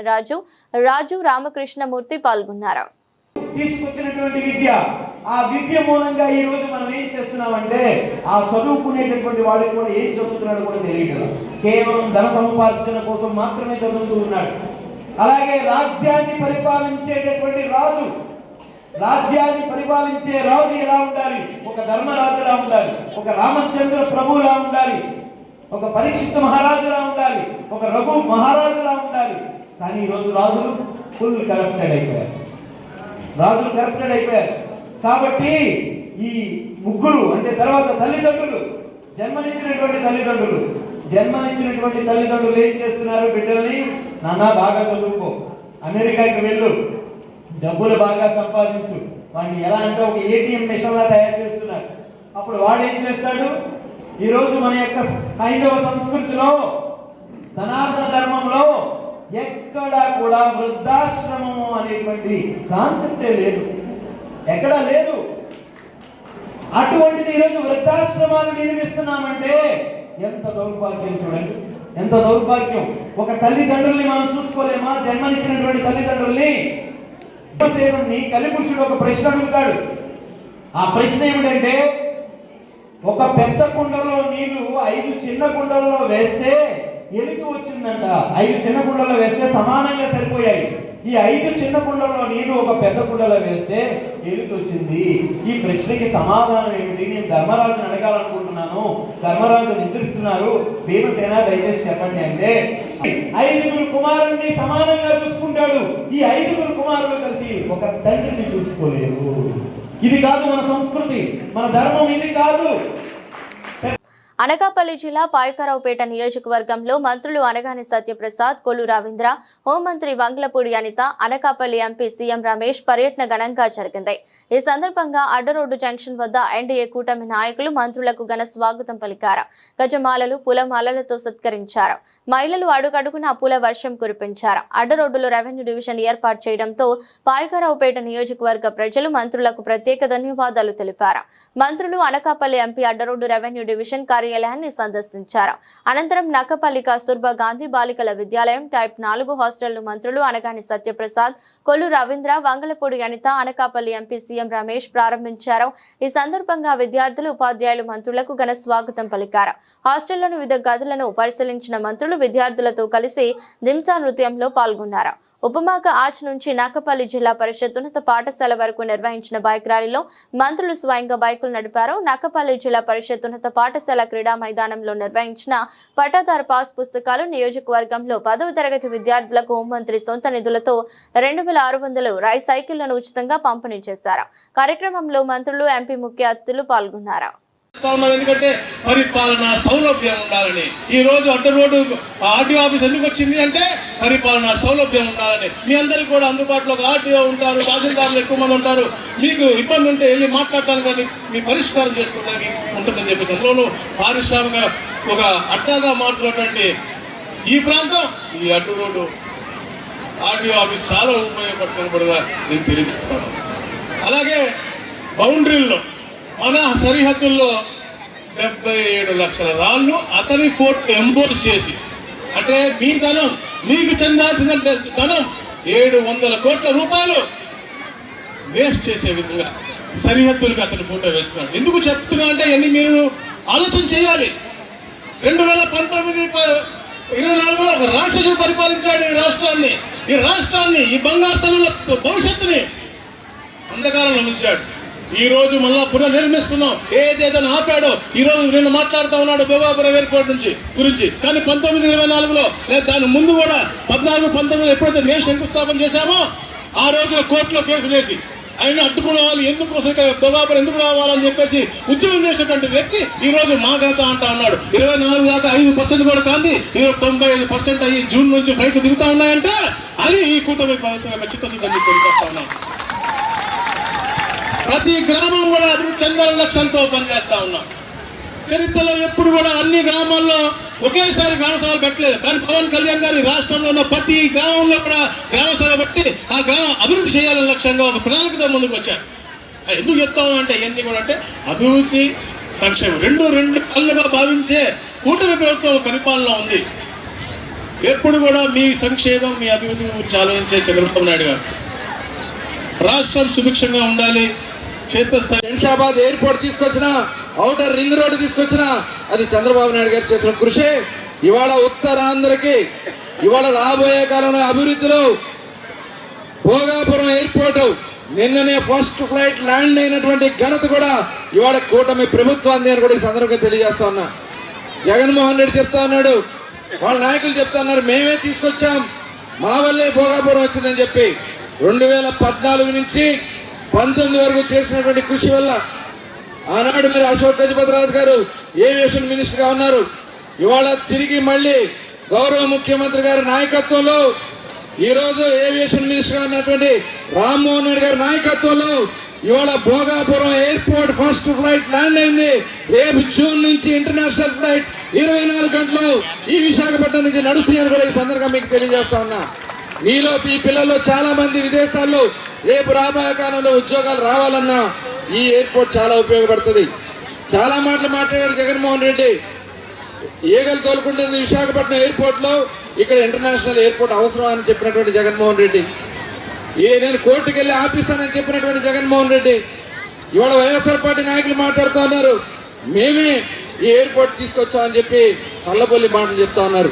రాజు రామకృష్ణమూర్తి పాల్గొన్నారు. తీసుకొచ్చినటువంటి విద్య, ఆ విద్య మూలంగా ఈ రోజు మనం ఏం చేస్తున్నామంటే ఆ చదువుకునేటటువంటి వాళ్ళకి కూడా ఏం చదువుతున్నాడు కూడా తెలియదు. కేవలం ధన సముపార్జన కోసం మాత్రమే చదువుతూ ఉన్నాడు. అలాగే రాజ్యాన్ని పరిపాలించేటటువంటి రాజు, రాజ్యాన్ని పరిపాలించే రాజు ఎలా ఉండాలి? ఒక ధర్మరాజులా ఉండాలి, ఒక రామచంద్ర ప్రభులా ఉండాలి, ఒక పరీక్షిత్ మహారాజులా ఉండాలి, ఒక రఘు మహారాజులా ఉండాలి. కానీ ఈరోజు రాజులు ఫుల్ కరప్టెడ్ అయిపోయారు. రాజులు కరప్టెడ్ అయిపోయారు. కాబట్టి ఈ ముగ్గురు అంటే తర్వాత తల్లిదండ్రులు, జన్మనిచ్చినటువంటి తల్లిదండ్రులు ఏం చేస్తున్నారు? బిడ్డల్ని నాన్న బాగా చదువుకో, అమెరికాకి వెళ్ళు, డబ్బులు బాగా సంపాదించు, వాడిని ఎలా అంటే ఒక ఏటీఎం మిషన్ లా తయారు చేస్తున్నారు. అప్పుడు వాడు ఏం చేస్తాడు? ఈరోజు మన యొక్క హైందవ సంస్కృతిలో, సనాతన ధర్మంలో ఎక్కడా కూడా వృద్ధాశ్రమము అనేటువంటి కాన్సెప్టే లేదు, ఎక్కడా లేదు. అటువంటిది ఈరోజు వృద్ధాశ్రమాలు నిర్మిస్తున్నామంటే ఎంత దౌర్భాగ్యం చూడండి, ఎంత దౌర్భాగ్యం. ఒక తల్లిదండ్రుల్ని మనం చూసుకోలేమా? జన్మనిచ్చినటువంటి తల్లిదండ్రుల్ని. కలిపురుషుడు ఒక ప్రశ్న అడుగుతాడు. ఆ ప్రశ్న ఏమిటంటే, ఒక పెద్ద కుండలో నీళ్లు 5 చిన్న కుండల్లో వేస్తే ఎలుక వచ్చిందంట. 5 చిన్న కుండల్లో వేస్తే సమానంగా సరిపోయాయి. ఈ 5 చిన్న కుండల్లో నీళ్లు ఒక పెద్ద కుండలో వేస్తే ఎలుక వచ్చింది. ఈ ప్రశ్నకి సమాధానం ఏమిటి? నేను ధర్మరాజుని అడగాలనుకుంటున్నాను, ధర్మరాజు నిద్రిస్తున్నారు, భీమసేన దయచేసి చెప్పండి అంటే 5 కుమారుల్ని సమానంగా చూసుకుంటాడు. ఈ 5 కుమారులు కలిసి ఒక తండ్రిని చూసుకోలేరు. ఇది కాదు మన సంస్కృతి, మన ధర్మం ఇది కాదు. అనకాపల్లి జిల్లా పాయకరావుపేట నియోజకవర్గంలో మంత్రులు అనగాని సత్యప్రసాద్, కొల్లు రవీంద్ర, హోంమంత్రి వంగలపూడి అనిత, అనకాపల్లి ఎంపీ సీఎం రమేష్ పర్యటన ఘనంగా జరిగింది. ఈ సందర్భంగా అడ్డరోడ్డు జంక్షన్ వద్ద ఎన్డీఏ కూటమి నాయకులు మంత్రులకు ఘన స్వాగతం పలికారు. గజమాలలు, పూలమాలలతో సత్కరించారు. మహిళలు అడుగడుగున పూల వర్షం కురిపించారు. అడ్డరోడ్డులో రెవెన్యూ డివిజన్ ఏర్పాటు చేయడంతో పాయకరావుపేట నియోజకవర్గ ప్రజలు మంత్రులకు ప్రత్యేక ధన్యవాదాలు తెలిపారు. మంత్రులు Anakapalli MP Addaroad revenue division కార్యాలయాన్ని సందర్శించారు. అనంతరం నక్కపల్లి కస్తూర్బా గాంధీ బాలికల విద్యాలయం టైప్ 4 హాస్టల్ను మంత్రులు అనగాని సత్యప్రసాద్, కొల్లు రవీంద్ర, వంగలపూడి అనిత, అనకాపల్లి ఎంపీ సీఎం రమేష్ ప్రారంభించారు. ఈ సందర్భంగా విద్యార్థులు, ఉపాధ్యాయులు మంత్రులకు ఘన స్వాగతం పలికారు. హాస్టల్లోని వివిధ గదులను పరిశీలించిన మంత్రులు విద్యార్థులతో కలిసి దింసా నృత్యంలో పాల్గొన్నారు. ఉపమాక ఆర్చ్ నుంచి నక్కపల్లి జిల్లా పరిషత్ ఉన్నత పాఠశాల వరకు నిర్వహించిన బైక్ ర్యాలీలో మంత్రులు స్వయంగా బైకులు నడిపారు. నక్కపల్లి జిల్లా పరిషత్ ఉన్నత పాఠశాల క్రీడా మైదానంలో నిర్వహించిన పట్టాదారు పాస్ పుస్తకాలు నియోజకవర్గంలో 10వ తరగతి విద్యార్థులకు హోంమంత్రి సొంత నిధులతో 2600 రైస్ సైకిళ్లను ఉచితంగా పంపిణీ చేశారు. కార్యక్రమంలో మంత్రులు, ఎంపీ ముఖ్య అతిథులు పాల్గొన్నారు. ఎందుకంటే పరిపాలన సౌలభ్యం ఉండాలని. ఈ రోజు అడ్డ రోడ్డు ఆర్టీఓ ఆఫీస్ ఎందుకు వచ్చింది అంటే పరిపాలన సౌలభ్యం ఉండాలని. మీ అందరికీ కూడా అందుబాటులో ఆర్టీఓ ఉంటారు, తహసీల్దారులు ఎక్కువ మంది ఉంటారు. మీకు ఇబ్బంది ఉంటే వెళ్ళి మాట్లాడటానికి కానీ మీ పరిష్కారం చేసుకోవడానికి ఉంటుందని చెప్పేసి అందులోనూ పారిశ్రామిక ఒక అడ్డాగా మారుతున్నటువంటి ఈ ప్రాంతం, ఈ అడ్డు రోడ్డు ఆర్టీఓ ఆఫీస్ చాలా ఉపయోగపడుతుంది కూడా నేను తెలియజేస్తాను. అలాగే బౌండరీల్లో మన సరిహద్దుల్లో 77 లక్షల రాళ్ళు అతని ఫోటో ఎంబోస్ చేసి, అంటే మీ ధనం, మీకు చెందాల్సిన ధనం 700 కోట్ల రూపాయలు వేస్ట్ చేసే విధంగా సరిహద్దులకు అతని ఫోటో వేస్తున్నాడు. ఎందుకు చెప్తున్నా అంటే ఇవన్నీ మీరు ఆలోచన చేయాలి. 2019-24లో ఒక రాక్షసుడు పరిపాలించాడు ఈ రాష్ట్రాన్ని, ఈ బంగారు తల్లుల భవిష్యత్తుని అంధకారంలో ఉంచాడు. ఈ రోజు మళ్ళా పునర్నిర్మిస్తున్నాం. ఏదేదో ఆపాడో ఈ రోజు నిన్న మాట్లాడుతూ ఉన్నాడు భోగాపురం ఎయిర్పోర్ట్ గురించి. కానీ 1924లో లేదా దాని ముందు కూడా 14-19 ఎప్పుడైతే మేము శంకుస్థాపన చేశామో ఆ రోజున కోర్టులో కేసులు వేసి ఆయన అడ్డుకునే వాళ్ళు ఎందుకు భోగాపురం ఎందుకు రావాలని చెప్పేసి ఉద్యమం చేసినటువంటి వ్యక్తి ఈ రోజు మా ఘనత అంటా ఉన్నాడు. 24 దాకా 5% కూడా కాంది, 95% అయ్యి జూన్ నుంచి ఫ్లైట్లు దిగుతా ఉన్నాయంటే అది ఈ కూటమి ప్రభుత్వం చిత్తశుద్ధి తెలియజేస్తా ఉన్నాం. ప్రతి గ్రామం కూడా అభివృద్ధి చెందాలని లక్ష్యంతో పనిచేస్తా ఉన్నాం. చరిత్రలో ఎప్పుడు కూడా అన్ని గ్రామాల్లో ఒకేసారి గ్రామ సభలు పెట్టలేదు. కానీ పవన్ కళ్యాణ్ గారి రాష్ట్రంలో ఉన్న ప్రతి గ్రామంలో కూడా గ్రామ సభ పెట్టి ఆ గ్రామం అభివృద్ధి చేయాలని లక్ష్యంగా ఒక ప్రణాళికతో ముందుకు వచ్చారు. ఎందుకు చెప్తా ఉన్నా అంటే ఇవన్నీ కూడా అంటే అభివృద్ధి, సంక్షేమం రెండు కళ్ళుగా భావించే కూటమి ప్రభుత్వం పరిపాలన ఉంది. ఎప్పుడు కూడా మీ సంక్షేమం, మీ అభివృద్ధి గురించి ఆలోచించే చంద్రబాబు నాయుడు గారు. రాష్ట్రం సుభిక్షంగా ఉండాలి. క్షేత్రస్థాయి శంషాబాద్ ఎయిర్పోర్ట్ తీసుకొచ్చిన, ఔటర్ రింగ్ రోడ్డు తీసుకొచ్చిన అది చంద్రబాబు నాయుడు గారు చేసిన కృషి. ఇవాళ ఉత్తరాంధ్రకి ఇవాళ రాబోయే కాలంలో అభివృద్ధిలో భోగాపురం ఎయిర్పోర్ట్ నిన్ననే ఫస్ట్ ఫ్లైట్ ల్యాండ్ అయినటువంటి ఘనత కూడా ఇవాళ కూటమి ప్రభుత్వాన్ని అని కూడా ఈ సందర్భంగా తెలియజేస్తా ఉన్నా. జగన్మోహన్ రెడ్డి చెప్తా ఉన్నాడు, వాళ్ళ నాయకులు చెప్తా ఉన్నారు మేమే తీసుకొచ్చాం, మా వల్లే భోగాపురం వచ్చిందని చెప్పి. 2014 నుంచి 19 వరకు చేసినటువంటి కృషి వల్ల ఆనాడు మరి అశోక్ గజపతిరాజు గారు ఏవియేషన్ మినిస్టర్గా ఉన్నారు. ఇవాళ తిరిగి మళ్ళీ గౌరవ ముఖ్యమంత్రి గారి నాయకత్వంలో ఈరోజు ఏవియేషన్ మినిస్టర్గా ఉన్నటువంటి రామ్మోహన్ రెడ్డి గారి నాయకత్వంలో ఇవాళ Bhogapuram airport first flight land అయింది. రేపు జూన్ నుంచి ఇంటర్నేషనల్ ఫ్లైట్ 24 గంటలు ఈ విశాఖపట్నం నుంచి నడుస్తాయని కూడా ఈ సందర్భంగా మీకు తెలియజేస్తా ఉన్నా. మీలో ఈ పిల్లల్లో చాలా మంది విదేశాల్లో రేపు రాబోయే కాలంలో ఉద్యోగాలు రావాలన్నా ఈ ఎయిర్పోర్ట్ చాలా ఉపయోగపడుతుంది. చాలా మాటలు మాట్లాడారు జగన్మోహన్ రెడ్డి. ఈగలు తోలుకుంటుంది విశాఖపట్నం ఎయిర్పోర్ట్లో, ఇక్కడ ఇంటర్నేషనల్ ఎయిర్పోర్ట్ అవసరం అని చెప్పినటువంటి జగన్మోహన్ రెడ్డి. నేను కోర్టుకు వెళ్ళి ఆపిస్తానని చెప్పినటువంటి జగన్మోహన్ రెడ్డి. ఇవాళ వైఎస్ఆర్ పార్టీ నాయకులు మాట్లాడుతూ ఉన్నారు మేమే ఈ ఎయిర్పోర్ట్ తీసుకొచ్చామని చెప్పి కళ్ళబొల్లి మాటలు చెప్తా ఉన్నారు.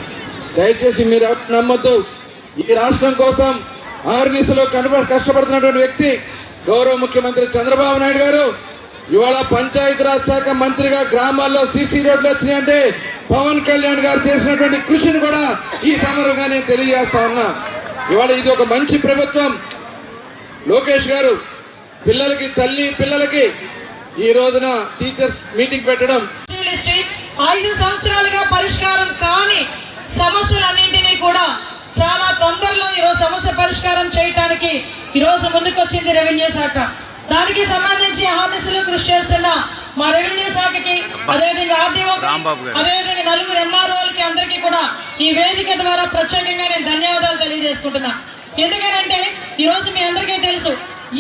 దయచేసి మీరు ఎవరు నమ్మొద్దు. ఈ రాష్ట్రం కోసం ఆర్నిసలో కష్టపడుతున్నటువంటి వ్యక్తి గౌరవ ముఖ్యమంత్రి చంద్రబాబు నాయుడు గారు. ఇవాళ పంచాయతీరాజ్ శాఖ మంత్రిగా గ్రామాల్లో సీసీ రోడ్లు వచ్చినాయంటే పవన్ కళ్యాణ్ గారు చేసినటువంటి కృషిని కూడా ఈ సందర్భంగా నేను తెలియజేస్తా ఉన్నా. ఇవాళ ఇది ఒక మంచి ప్రభుత్వం. లోకేష్ గారు పిల్లలకి ఈ రోజున టీచర్స్ మీటింగ్ పెట్టడం, 5 సంవత్సరాలుగా పరిష్కారం కాని సమస్యలన్నింటినీ కూడా చాలా తొందరలో ఈరోజు సమస్య పరిష్కారం చేయడానికి ఈరోజు ముందుకొచ్చింది రెవెన్యూ శాఖ. దానికి సంబంధించి ఆర్నిసలు కృషి చేస్తున్న మా రెవెన్యూ శాఖకి, అదేవిధంగా ఆర్డీఓకి, అదేవిధంగా 4 ఎంఆర్ఓలకి అందరికీ కూడా ఈ వేదిక ద్వారా ప్రత్యేకంగా నేను ధన్యవాదాలు తెలియజేసుకుంటున్నా. ఎందుకంటే ఈరోజు మీ అందరికీ తెలుసు,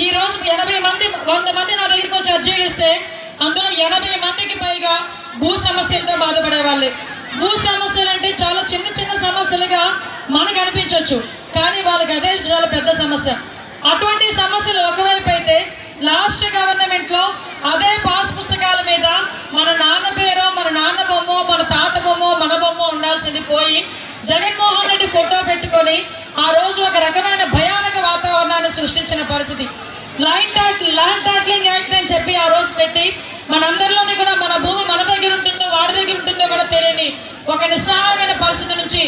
ఈ రోజు 100 మంది నా దగ్గరికి వచ్చి అర్జీలు ఇస్తే అందులో 80 మందికి పైగా భూ సమస్యలతో బాధపడే వాళ్ళే. భూ సమస్యలు అంటే చాలా చిన్న చిన్న సమస్యలుగా మనకు అనిపించవచ్చు, కానీ వాళ్ళకి అదే చాలా పెద్ద సమస్య. అటువంటి సమస్యలు ఒకవైపు అయితే లాస్ట్ గవర్నమెంట్లో అదే పాస్ పుస్తకాల మీద మన నాన్న పేరో మన నాన్న బొమ్మో మన తాత బొమ్మో మన బొమ్మో ఉండాల్సింది పోయి జగన్మోహన్ రెడ్డి ఫోటో పెట్టుకొని ఆ రోజు ఒక రకమైన భయానక వాతావరణాన్ని సృష్టించిన పరిస్థితి. ల్యాండ్ టైటిలింగ్ యాక్ట్ అని చెప్పి ఆ రోజు పెట్టి మనందరిలోని కూడా మన భూమి మన దగ్గర ఉంటుందో వాడి దగ్గర ఉంటుందో కూడా తెలియని ఒక నిస్సహాయమైన పరిస్థితి నుంచి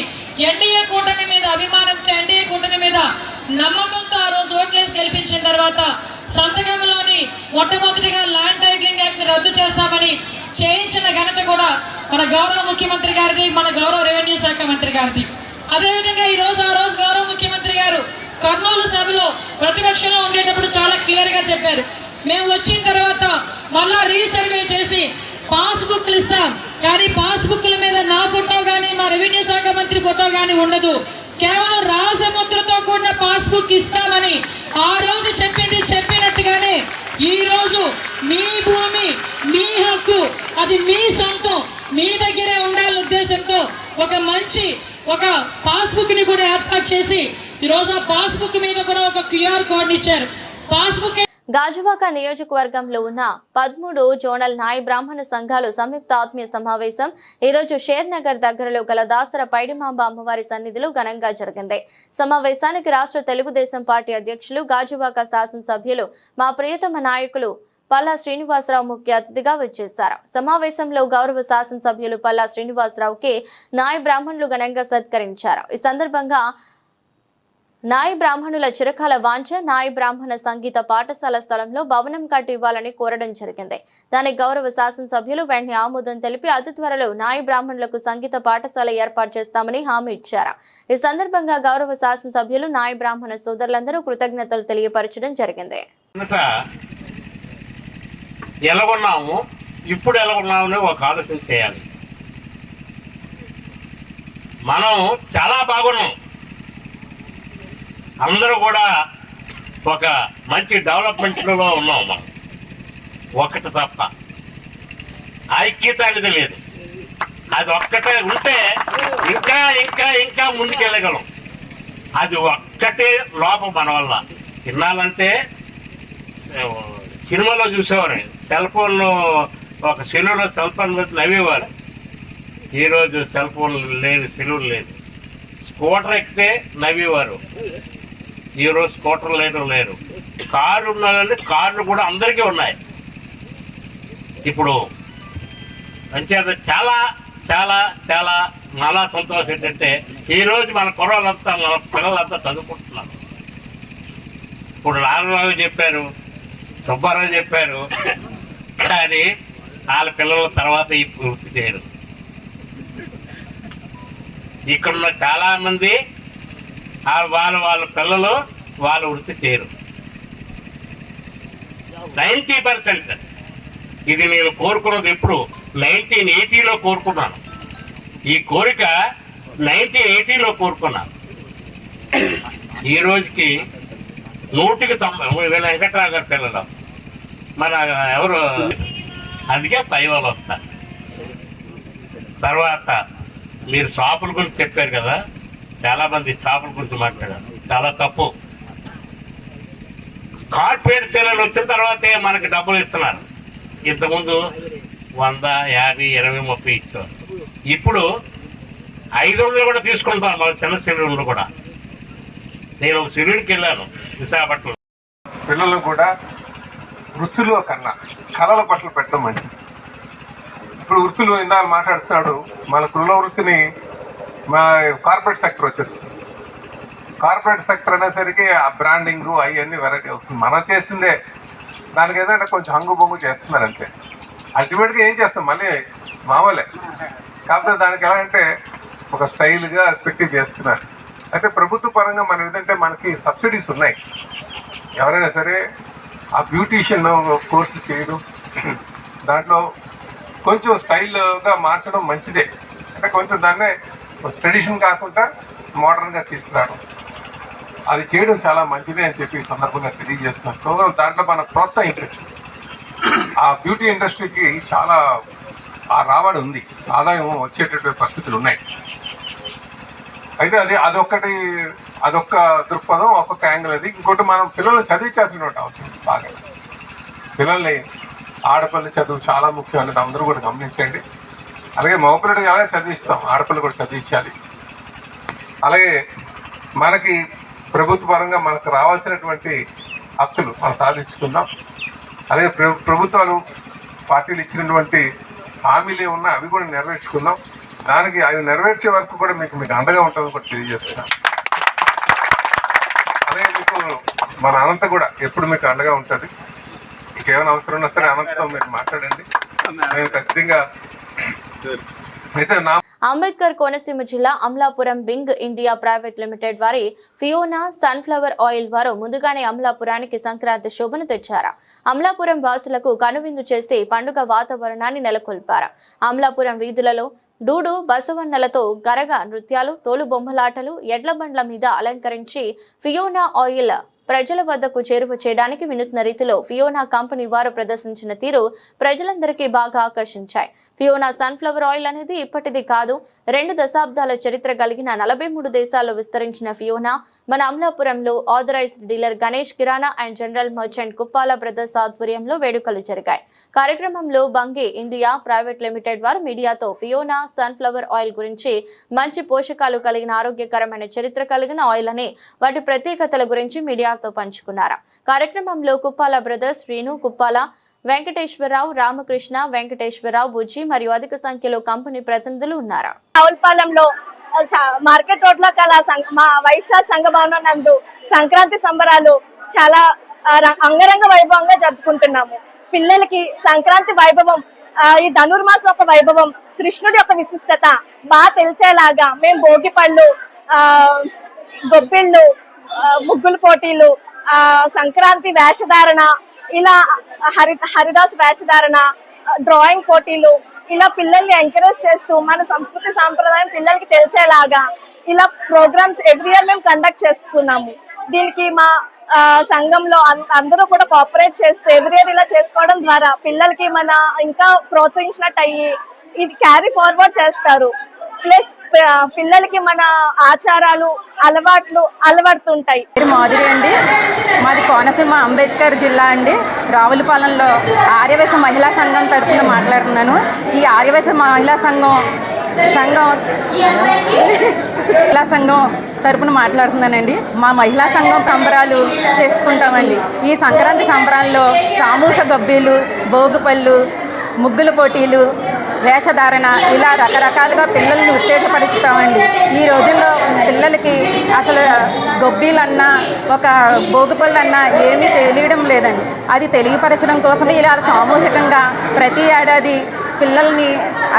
ఎన్డీఏ కూటమి మీద అభిమానంతో, ఎన్డీఏ కూటమి మీద నమ్మకంతో ఆ రోజు ఓట్లేసి గెలిపించిన తర్వాత సంతకంలోని మొట్టమొదటిగా ల్యాండ్ టైటిలింగ్ యాక్ట్ ని రద్దు చేస్తామని చేయించిన ఘనత కూడా మన గౌరవ ముఖ్యమంత్రి గారిది, మన గౌరవ రెవెన్యూ శాఖ మంత్రి గారిది. అదేవిధంగా ఆ రోజు గౌరవ ముఖ్యమంత్రి గారు కర్నూలు సభలో ప్రతిపక్షంలో ఉండేటప్పుడు చాలా క్లియర్ గా చెప్పారు, మేము వచ్చిన తర్వాత మళ్ళా రీసర్వే చేసి పాస్బుక్లు ఇస్తాం, కానీ పాస్బుక్ల మీద నా ఫోటో కానీ మా రెవెన్యూ శాఖ మంత్రి ఫోటో కానీ ఉండదు, కేవలం రాజముద్రతో కూడిన పాస్బుక్ ఇస్తామని ఆ రోజు చెప్పినట్టుగానే ఈ రోజు మీ భూమి మీ హక్కు, అది మీ సొంతం, మీ దగ్గరే ఉండాలనే ఉద్దేశంతో ఒక పాస్బుక్ ని కూడా ఏర్పాటు చేసి ఈరోజు ఆ పాస్బుక్ మీద కూడా ఒక QR కోడ్ ఇచ్చారు. పాస్బుక్ గాజువాక నియోజకవర్గంలో ఉన్న 13 జోనల్ నాయ బ్రాహ్మణ సంఘాలు సంయుక్త ఆత్మీయ సమావేశం ఈరోజు షేర్ నగర్ దగ్గరలో గల దాసర పైడిమాంబ అమ్మవారి సన్నిధిలో ఘనంగా జరిగింది. సమావేశానికి రాష్ట్ర తెలుగుదేశం పార్టీ అధ్యక్షులు, గాజువాక శాసనసభ్యులు, మా ప్రియతమ నాయకులు పల్లా శ్రీనివాసరావు ముఖ్య అతిథిగా వచ్చేశారు. సమావేశంలో గౌరవ శాసనసభ్యులు పల్లా శ్రీనివాసరావుకి నాయ బ్రాహ్మణులు ఘనంగా సత్కరించారు. ఈ సందర్భంగా నాయ బ్రాహ్మణుల చిరకాల వాంఛ నాయ బ్రాహ్మణ సంగీత పాఠశాల స్థలంలో భవనం కట్టి ఇవ్వాలని కోరడం జరిగింది. దానికి గౌరవ శాసనసభ్యులు వెంటనే ఆమోదం తెలిపి అతి త్వరలో నాయ బ్రాహ్మణులకు సంగీత పాఠశాల ఏర్పాటు చేస్తామని హామీ ఇచ్చారు. ఈ సందర్భంగా గౌరవ శాసనసభ్యులు నాయ బ్రాహ్మణ సోదరులందరూ కృతజ్ఞతలు తెలియపరచడం జరిగింది. ఎలా ఉన్నాము, ఇప్పుడు ఎలా ఉన్నామని ఒక ఆలోచన చేయాలి. మనం చాలా బాగున్నాం, అందరూ కూడా ఒక మంచి డెవలప్మెంట్లో ఉన్నాం. మనం ఒకటి తప్ప ఐక్యత అనేది లేదు. అది ఒక్కటే ఉంటే ఇంకా ఇంకా ఇంకా ముందుకెళ్ళగలం. అది ఒక్కటే లోపం మన వల్ల. తినాలంటే సినిమాలో చూసేవారు, సెల్ ఫోన్లో ఒక సెలవులో సెల్ ఫోన్ పెట్టి నవ్వేవారు. ఈరోజు సెల్ ఫోన్ లేదు, సెలవులు లేదు. స్కూటర్ ఎక్కితే నవ్వేవారు, ఈరోజు స్కూటర్ లేరు. కారు ఉన్నదంటే కార్లు కూడా అందరికీ ఉన్నాయి. ఇప్పుడు అంచేత చాలా చాలా చాలా చాలా సంతోషం ఏంటంటే ఈరోజు మన కుర్రాళ్ళంతా, మన పిల్లలంతా చదువుకుంటున్నారు. ఇప్పుడు నారాయణరావు చెప్పారు, సుబ్బారావు చెప్పారు, కానీ వాళ్ళ పిల్లల తర్వాత ఈ పూర్తి చేయరు. ఇక్కడున్న చాలా మంది వాళ్ళ పిల్లలు వాళ్ళ వృత్తి చేయరు. 90%. ఇది నేను కోరుకున్నది ఎప్పుడు 1980లో కోరుకున్నాను. ఈ కోరిక 1980లో కోరుకున్నాను. ఈ రోజుకి 190 వెంకట్రావు గారి పిల్లలు మన ఎవరు, అందుకే పై వాళ్ళు వస్తారు. తర్వాత మీరు షాపుల గురించి చెప్పారు కదా, చాలా మంది షాపుల గురించి మాట్లాడారు, చాలా తప్పు. కార్పొరేట్ సేలలు వచ్చిన తర్వాతే మనకి డబ్బులు ఇస్తున్నారు. ఇంతకుముందు 100, 50, 20, 30 ఇచ్చేవారు. ఇప్పుడు 500 కూడా తీసుకుంటాను మన చిన్న సెలవులు కూడా. నేను ఒక సెలవుకి వెళ్ళాను విశాఖపట్నం. పిల్లలు కూడా వృత్తుల్లో కన్నా కళల పట్ల పెట్టడం మంచిది. ఇప్పుడు వృత్తులు ఇందాక మాట్లాడుతున్నాడు, మన కుల వృత్తిని మా కార్పొరేట్ సెక్టర్ వచ్చేస్తుంది. కార్పొరేట్ సెక్టర్ అనేసరికి ఆ బ్రాండింగ్ అవన్నీ వెరైటీ వస్తుంది. మనం చేసిందే దానికి ఏదంటే కొంచెం హంగు బొంగు చేస్తున్నారు అంతే. అల్టిమేట్గా ఏం చేస్తాం, మళ్ళీ మామూలే. కాకపోతే దానికి ఎలా అంటే ఒక స్టైల్గా పెట్టి చేస్తున్నారు. అయితే ప్రభుత్వ పరంగా మనం ఏదంటే మనకి సబ్సిడీస్ ఉన్నాయి. ఎవరైనా సరే ఆ బ్యూటీషియన్ కోర్సులు చేయడం, దాంట్లో కొంచెం స్టైల్గా మార్చడం మంచిదే. అంటే కొంచెం దాన్నే ట్రెడిషన్ కాకుండా మోడర్న్గా తీసుకురావడం, అది చేయడం చాలా మంచిదే అని చెప్పి ఈ సందర్భంగా తెలియజేస్తున్నాను. దాంట్లో మనం ప్రోత్సహించవచ్చు. ఆ బ్యూటీ ఇండస్ట్రీకి చాలా ఆ రాబడి ఉంది, ఆదాయం వచ్చేటటువంటి పరిస్థితులు ఉన్నాయి. అయితే అదొక్క దృక్పథం, ఒక్కొక్క యాంగిల్. అది ఇంకోటి, మనం పిల్లల్ని చదివించాల్సినటువంటి అవసరం బాగా. పిల్లల్ని ఆడపిల్లల చదువు చాలా ముఖ్యం అనేది అందరూ కూడా గమనించండి. అలాగే మగపిల్లడు అలాగే చదివిస్తాం, ఆడపిల్లలు కూడా చదివించాలి. అలాగే మనకి ప్రభుత్వ పరంగా మనకు రావాల్సినటువంటి హక్కులు మనం సాధించుకుందాం. అలాగే ప్రభుత్వాలు పార్టీలు ఇచ్చినటువంటి హామీలు ఉన్నా అవి కూడా నెరవేర్చుకుందాం. దానికి అవి నెరవేర్చే వరకు కూడా మీకు అండగా ఉంటుందని కూడా తెలియజేస్తున్నాం. అలాగే మీకు మన అనంత కూడా ఎప్పుడు మీకు అండగా ఉంటుంది. మీకు ఏమైనా అవసరం ఉన్నా సరే అనంతతో మీరు మాట్లాడండి. నేను ఖచ్చితంగా అయితే అంబేద్కర్ కోనసీమ జిల్లా Amalapuram Bing India private limited వారి ఫియోనా సన్ఫ్లవర్ ఆయిల్ వారు ముందుగానే అమలాపురానికి సంక్రాంతి శోభను తెచ్చారు. అమలాపురం వాసులకు కనువిందు చేసి పండుగ వాతావరణాన్ని నెలకొల్పారు. అమలాపురం వీధులలో డూడు బసవన్నలతో గరగ నృత్యాలు, తోలు బొమ్మలాటలు, ఎడ్ల బండ్ల మీద అలంకరించి ఫియోనా ఆయిల్ ప్రజల వద్దకు చేరువ చేయడానికి వినూత్న రీతిలో ఫియోనా కంపెనీ వారు ప్రదర్శించిన తీరు ప్రజలందరికీ బాగా ఆకర్షించాయి. ఫియోనా సన్ఫ్లవర్ ఆయిల్ అనేది ఇప్పటిది కాదు. 2 దశాబ్దాల చరిత్ర కలిగిన 43 దేశాల్లో విస్తరించిన ఫియోనా మన అమలాపురంలో authorised dealer Ganesh Kirana and general merchant Kuppala brothers ఆధ్వర్యంలో వేడుకలు జరిగాయి. కార్యక్రమంలో బంగే ఇండియా ప్రైవేట్ లిమిటెడ్ వారు మీడియాతో ఫియోనా సన్ఫ్లవర్ ఆయిల్ గురించి, మంచి పోషకాలు కలిగిన ఆరోగ్యకరమైన చరిత్ర కలిగిన ఆయిల్ అని వాటి ప్రత్యేకతల గురించి మీడియాతో పంచుకున్నారు. కార్యక్రమంలో కుప్పాల బ్రదర్స్ శ్రీను కుప్పాల, వెంకటేశ్వరరావు, రామకృష్ణ, వెంకటేశ్వరరావు, బుజ్జి మరియు అధిక సంఖ్యలో కంపెనీ ప్రతినిధులు ఉన్నారు. రావులపాలెంలో మార్కెట్ రోడ్లో కల మా వైశ్య సంఘ భవనం నందు సంక్రాంతి సంబరాలు చాలా అంగరంగ వైభవంగా జరుపుకుంటున్నాము. పిల్లలకి సంక్రాంతి వైభవం, ఈ ధనుర్మాసం యొక్క వైభవం, కృష్ణుడి యొక్క విశిష్టత బాగా తెలిసేలాగా మేము భోగి పళ్ళు, గొబ్బిళ్ళు, ముగ్గుల పోటీలు, సంక్రాంతి వేషధారణ, ఇలా హరిదాస్ వేషధారణ, డ్రాయింగ్ పోటీలు, ఇలా పిల్లల్ని ఎంకరేజ్ చేస్తూ మన సంస్కృతి సాంప్రదాయం పిల్లలకి తెలిసేలాగా ఇలా ప్రోగ్రామ్స్ ఎవ్రీ ఇయర్ మేము కండక్ట్ చేస్తున్నాము. దీనికి మా సంఘంలో అందరూ కూడా కోఆపరేట్ చేస్తూ ఎవ్రీ ఇయర్ ఇలా చేసుకోవడం ద్వారా పిల్లలకి మన ఇంకా ప్రోత్సహించినట్టు అయ్యి ఇది క్యారీ ఫార్వర్డ్ చేస్తారు. ప్లస్ పిల్లలకి మన ఆచారాలు అలవాట్లు అలవడుతుంటాయి. మాధురి అండి, మాది కోనసీమ అంబేద్కర్ జిల్లా అండి. రావులపాలెంలో ఆర్యవైశ్య మహిళా సంఘం తరఫున మాట్లాడుతున్నాను. ఈ ఆర్యవైశ్య మహిళా సంఘం తరపున మాట్లాడుతున్నానండి. మా మహిళా సంఘం సంబరాలు చేసుకుంటామండి. ఈ సంక్రాంతి సంబరాల్లో సామూహిక గొబ్బీలు, భోగిపళ్ళు, ముగ్గుల పోటీలు, వేషధారణ, ఇలా రకరకాలుగా పిల్లల్ని ఉత్తేజపరుస్తామండి. ఈ రోజుల్లో పిల్లలకి అసలు గొబ్బీలన్నా ఒక భోగిపళ్ళన్నా ఏమీ తెలియడం లేదండి. అది తెలియపరచడం కోసం ఇలా సామూహికంగా ప్రతి ఏడాది పిల్లల్ని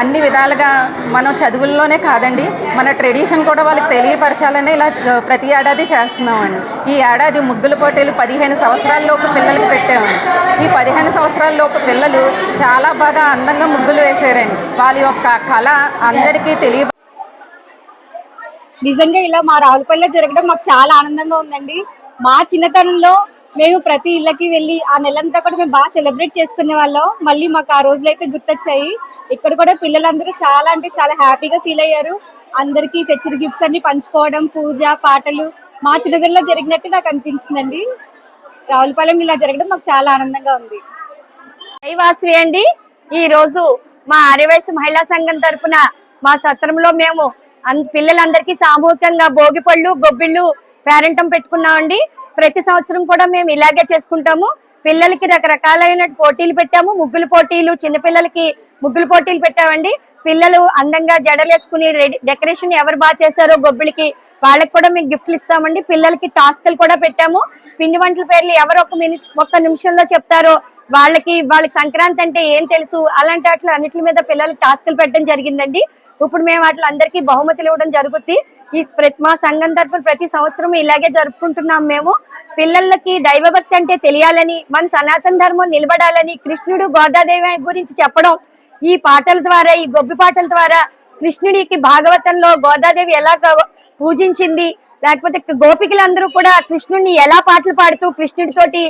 అన్ని విధాలుగా మనం చదువుల్లోనే కాదండి, మన ట్రెడిషన్ కూడా వాళ్ళకి తెలియపరచాలని ఇలా ప్రతి ఏడాది చేస్తున్నామండి. ఈ ఏడాది ముగ్గుల పోటీలు 15 సంవత్సరాలలోపు పిల్లలకి పెట్టామండి. ఈ 15 సంవత్సరాలలోపు పిల్లలు చాలా బాగా అందంగా ముగ్గులు వేసారండి. వాళ్ళ యొక్క కళ అందరికీ నిజంగా ఇలా మా రావులపల్లిలో జరగడం మాకు చాలా ఆనందంగా ఉందండి. మా చిన్నతనంలో మేము ప్రతి ఇళ్ళకి వెళ్ళి ఆ నెలంతా కూడా మేము బాగా సెలబ్రేట్ చేసుకునే వాళ్ళం. మళ్ళీ మాకు ఆ రోజులు అయితే గుర్తొచ్చాయి. ఇక్కడ కూడా పిల్లలందరూ చాలా అంటే చాలా హ్యాపీగా ఫీల్ అయ్యారు. అందరికీ తెచ్చిన గిఫ్ట్స్ అన్ని పంచుకోవడం, పూజ పాటలు మా చిన్నతనంలో జరిగినట్టు నాకు అనిపించిందండి. రావులపాలెం ఇలా జరగడం మాకు చాలా ఆనందంగా ఉంది. వాసవి అండి, ఈ రోజు మా ఆర్యవైశ్య మహిళా సంఘం తరఫున మా సత్రంలో మేము పిల్లలందరికీ సామూహికంగా భోగిపళ్ళు, గొబ్బిళ్ళు పేరెంటం పెట్టుకున్నామండి. ప్రతి సంవత్సరం కూడా మేము ఇలాగే చేసుకుంటాము. పిల్లలకి రకరకాలైన పోటీలు పెట్టాము. ముగ్గుల పోటీలు, చిన్నపిల్లలకి ముగ్గుల పోటీలు పెట్టామండి. పిల్లలు అందంగా జడలు వేసుకుని డెకరేషన్ ఎవరు బాగా చేశారో గొబ్బిలికి వాళ్ళకి కూడా మేము గిఫ్ట్లు ఇస్తామండి. పిల్లలకి టాస్క్లు కూడా పెట్టాము. పిండి వంటల పేర్లు ఎవరు ఒక్క నిమిషంలో చెప్తారో వాళ్ళకి సంక్రాంతి అంటే ఏం తెలుసు అలాంటి వాటి అన్నిటి మీద పిల్లలకి టాస్క్లు పెట్టడం జరిగిందండి. ఇప్పుడు మేము వాటిలో అందరికీ బహుమతులు ఇవ్వడం జరుగుతుంది. మా సంఘం తరఫున ప్రతి సంవత్సరం ఇలాగే జరుపుకుంటున్నాం. మేము పిల్లలకి దైవభక్తి అంటే తెలియాలని, మన సనాతన ధర్మం నిలబడాలని, కృష్ణుడు గోదాదేవి గురించి చెప్పడం ఈ పాటల ద్వారా, ఈ గొబ్బి పాటల ద్వారా కృష్ణుడికి భాగవతంలో గోదాదేవి ఎలా పూజించింది, లేకపోతే గోపికలందరూ కూడా కృష్ణుడిని ఎలా పాటలు పాడుతూ కృష్ణుడితోటి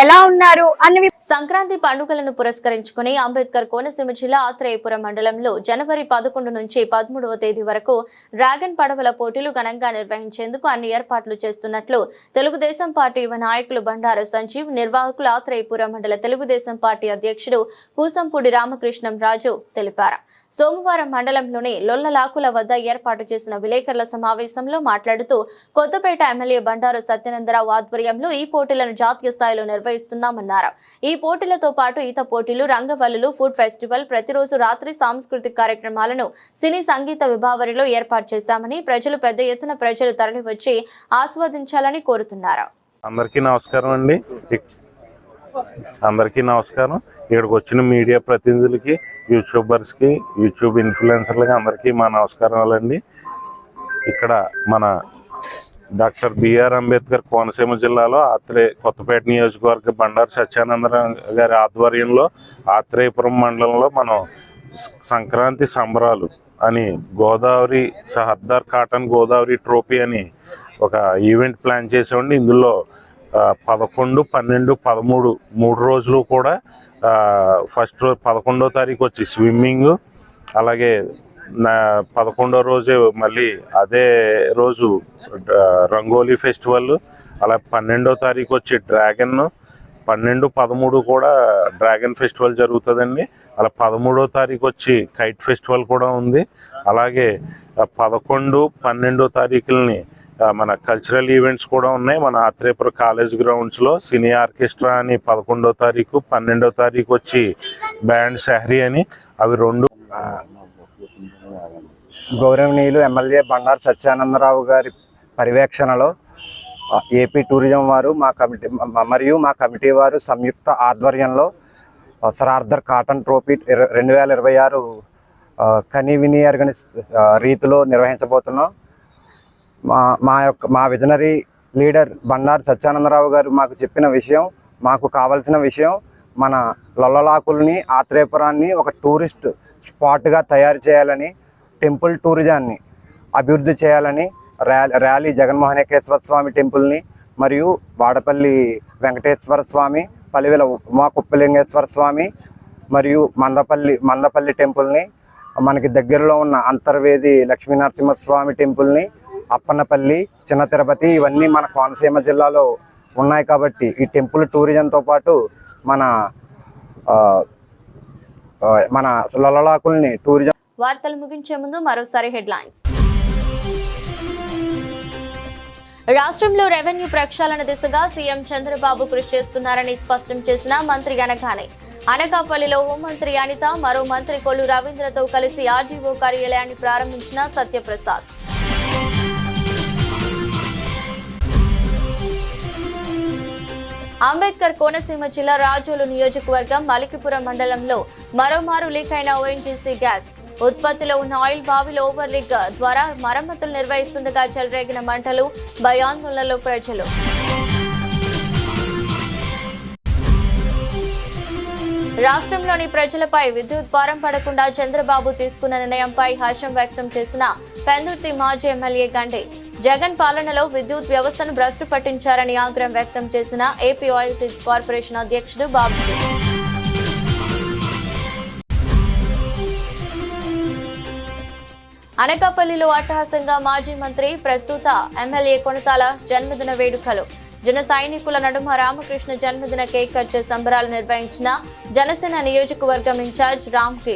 ఎలా ఉన్నారు అన్నవి. సంక్రాంతి పండుగలను పురస్కరించుకుని అంబేద్కర్ కోనసీమ జిల్లా ఆత్రేయపురం మండలంలో జనవరి 11 నుంచి 13వ తేదీ వరకు డ్రాగన్ పడవల పోటీలు ఘనంగా నిర్వహించేందుకు అన్ని ఏర్పాట్లు చేస్తున్నట్లు తెలుగుదేశం పార్టీ యువ నాయకులు బండారు సంజీవ్, నిర్వాహకులు ఆత్రేయపురం మండల తెలుగుదేశం పార్టీ అధ్యక్షుడు కూసంపూడి రామకృష్ణం రాజు తెలిపారు. సోమవారం మండలంలోని లొల్లలాకుల వద్ద ఏర్పాటు చేసిన విలేకరుల సమావేశంలో మాట్లాడుతూ కొత్తపేట ఎమ్మెల్యే బండారు సత్యనందరావు ఆధ్వర్యంలో ఈ పోటీలను జాతీయ స్థాయిలో నిర్వహిస్తున్నామన్నారు. ఈ పోటీలతో పాటు ఈత పోటీలు, రంగవల్లులు, ఫుడ్ ఫెస్టివల్, ప్రతిరోజు రాత్రి సాంస్కృతిక కార్యక్రమాలను సినీ సంగీత విభావరిలో ఏర్పాటు చేశామని, ప్రజలు పెద్ద ఎత్తున తరలివచ్చి ఆస్వాదించాలని కోరుతున్నారు. అందరికీ నమస్కారం అండి. అందరికీ నమస్కారం. ఇక్కడికి వచ్చిన మీడియా ప్రతినిధులకి, యూట్యూబర్స్కి, యూట్యూబ్ ఇన్ఫ్లుయెన్సర్లకి అందరికీ మా నమస్కారాలండి. ఇక్కడ మన డాక్టర్ బిఆర్ అంబేద్కర్ కోనసీమ జిల్లాలో కొత్తపేట నియోజకవర్గ బండారు సత్యానందరావు గారి ఆధ్వర్యంలో ఆత్రేయపురం మండలంలో మనం సంక్రాంతి సంబరాలు అని గోదావరి సహర్దార్ కాటన్ గోదావరి ట్రోఫీ అని ఒక ఈవెంట్ ప్లాన్ చేసామండి. ఇందులో 11, 12, 13 3 రోజులు కూడా ఫస్ట్ రోజు 11వ తారీఖు వచ్చి స్విమ్మింగ్, అలాగే 11వ రోజే మళ్ళీ అదే రోజు రంగోలీ ఫెస్టివల్, అలా 12వ తారీఖు వచ్చి డ్రాగన్, 12, 13 కూడా డ్రాగన్ ఫెస్టివల్ జరుగుతుందండి. అలా 13వ తారీఖు వచ్చి కైట్ ఫెస్టివల్ కూడా ఉంది. అలాగే 11, 12వ తారీఖులని మన కల్చరల్ ఈవెంట్స్ కూడా ఉన్నాయి. మన ఆత్రేయపురం కాలేజ్ గ్రౌండ్స్లో సినీ ఆర్కెస్ట్రా అని 11వ తారీఖు, 12వ తారీఖు వచ్చి బ్యాండ్ షహరీ అని, అవి 2 గౌరవనీయులు ఎమ్మెల్యే బండారు సత్యానందరావు గారి పర్యవేక్షణలో ఏపీ టూరిజం వారు మరియు మా కమిటీ వారు సంయుక్త ఆధ్వర్యంలో సహర్దార్ కాటన్ ట్రోఫీ 2026 కనీవిని ఎరగని రీతిలో నిర్వహించబోతున్నాం. మా విజనరీ లీడర్ బండారు సత్యానందరావు గారు మాకు చెప్పిన విషయం, మాకు కావాల్సిన విషయం, మన లొల్లలాకుల్ని ఆత్రేయపురాన్ని ఒక టూరిస్ట్ స్పాట్గా తయారు చేయాలని, టెంపుల్ టూరిజాన్ని అభివృద్ధి చేయాలని, ర్యాలీ జగన్మోహనేశ్వర స్వామి టెంపుల్ని మరియు వాడపల్లి వెంకటేశ్వర స్వామి, పల్లివేల ఉమా కుప్పలింగేశ్వర స్వామి మరియు మందపల్లి టెంపుల్ని, మనకి దగ్గరలో ఉన్న అంతర్వేది లక్ష్మీనరసింహస్వామి టెంపుల్ని, అప్పన్నపల్లి, చిన్న తిరుపతి, ఇవన్నీ మన కోనసీమ జిల్లాలో ఉన్నాయి. కాబట్టి ఈ టెంపుల్ టూరిజంతో పాటు మన లొల్లలాకుల్ని టూరిజం. వార్తలు ముగించే ముందు మరోసారి హెడ్లైన్స్. రాష్ట్రంలో రెవెన్యూ ప్రక్షాళన దిశగా సీఎం చంద్రబాబు కృషి చేస్తున్నారని స్పష్టం చేసిన మంత్రి అనకాపల్లిలో హోంమంత్రి అనిత, మరో మంత్రి కొల్లు రవీంద్రతో కలిసి ఆర్డీఓ కార్యాలయాన్ని ప్రారంభించిన సత్యప్రసాద్. అంబేద్కర్ కోనసీమ జిల్లా రాజోలు నియోజకవర్గం మలికిపురం మండలంలో మరోమారు లీక్ అయిన ఓఎన్జీసీ గ్యాస్ ఉత్పత్తిలో ఉన్న ఆయిల్ బావిలో ఓవర్ లీక్ ద్వారా మరమ్మతులు నిర్వహిస్తుండగా చెలరేగిన మంటలు, భయాందోళనలో ప్రజలు. రాష్ట్రంలోని ప్రజలపై విద్యుత్ భారం పడకుండా చంద్రబాబు తీసుకున్న నిర్ణయంపై హర్షం వ్యక్తం చేసిన పెందుర్తి మాజీ ఎమ్మెల్యే గండి. జగన్ పాలనలో విద్యుత్ వ్యవస్థను భ్రష్టు పట్టించారని ఆగ్రహం వ్యక్తం చేసిన ఏపీ ఆయిల్ సీడ్స్ కార్పొరేషన్ అధ్యక్షుడు బాబుజీ. అనకాపల్లిలో అట్టహాసంగా మాజీ మంత్రి ప్రస్తుత ఎమ్మెల్యే కొనతాల జన్మదిన వేడుకలు. జన సైనికుల నడుమ రామకృష్ణ జన్మదిన కేక్ కట్ చేసి సంబరాలు నిర్వహించిన జనసేన నియోజకవర్గం ఇన్ఛార్జ్ రామ్కి.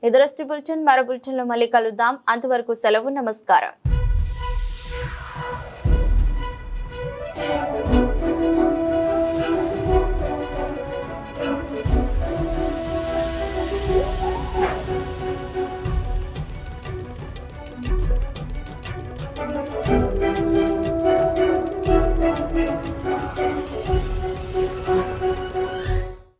ఇది బులెటిన్. మరో బులెటిన్లో మళ్ళీ కలుద్దాం. అంతవరకు సెలవు. నమస్కారం.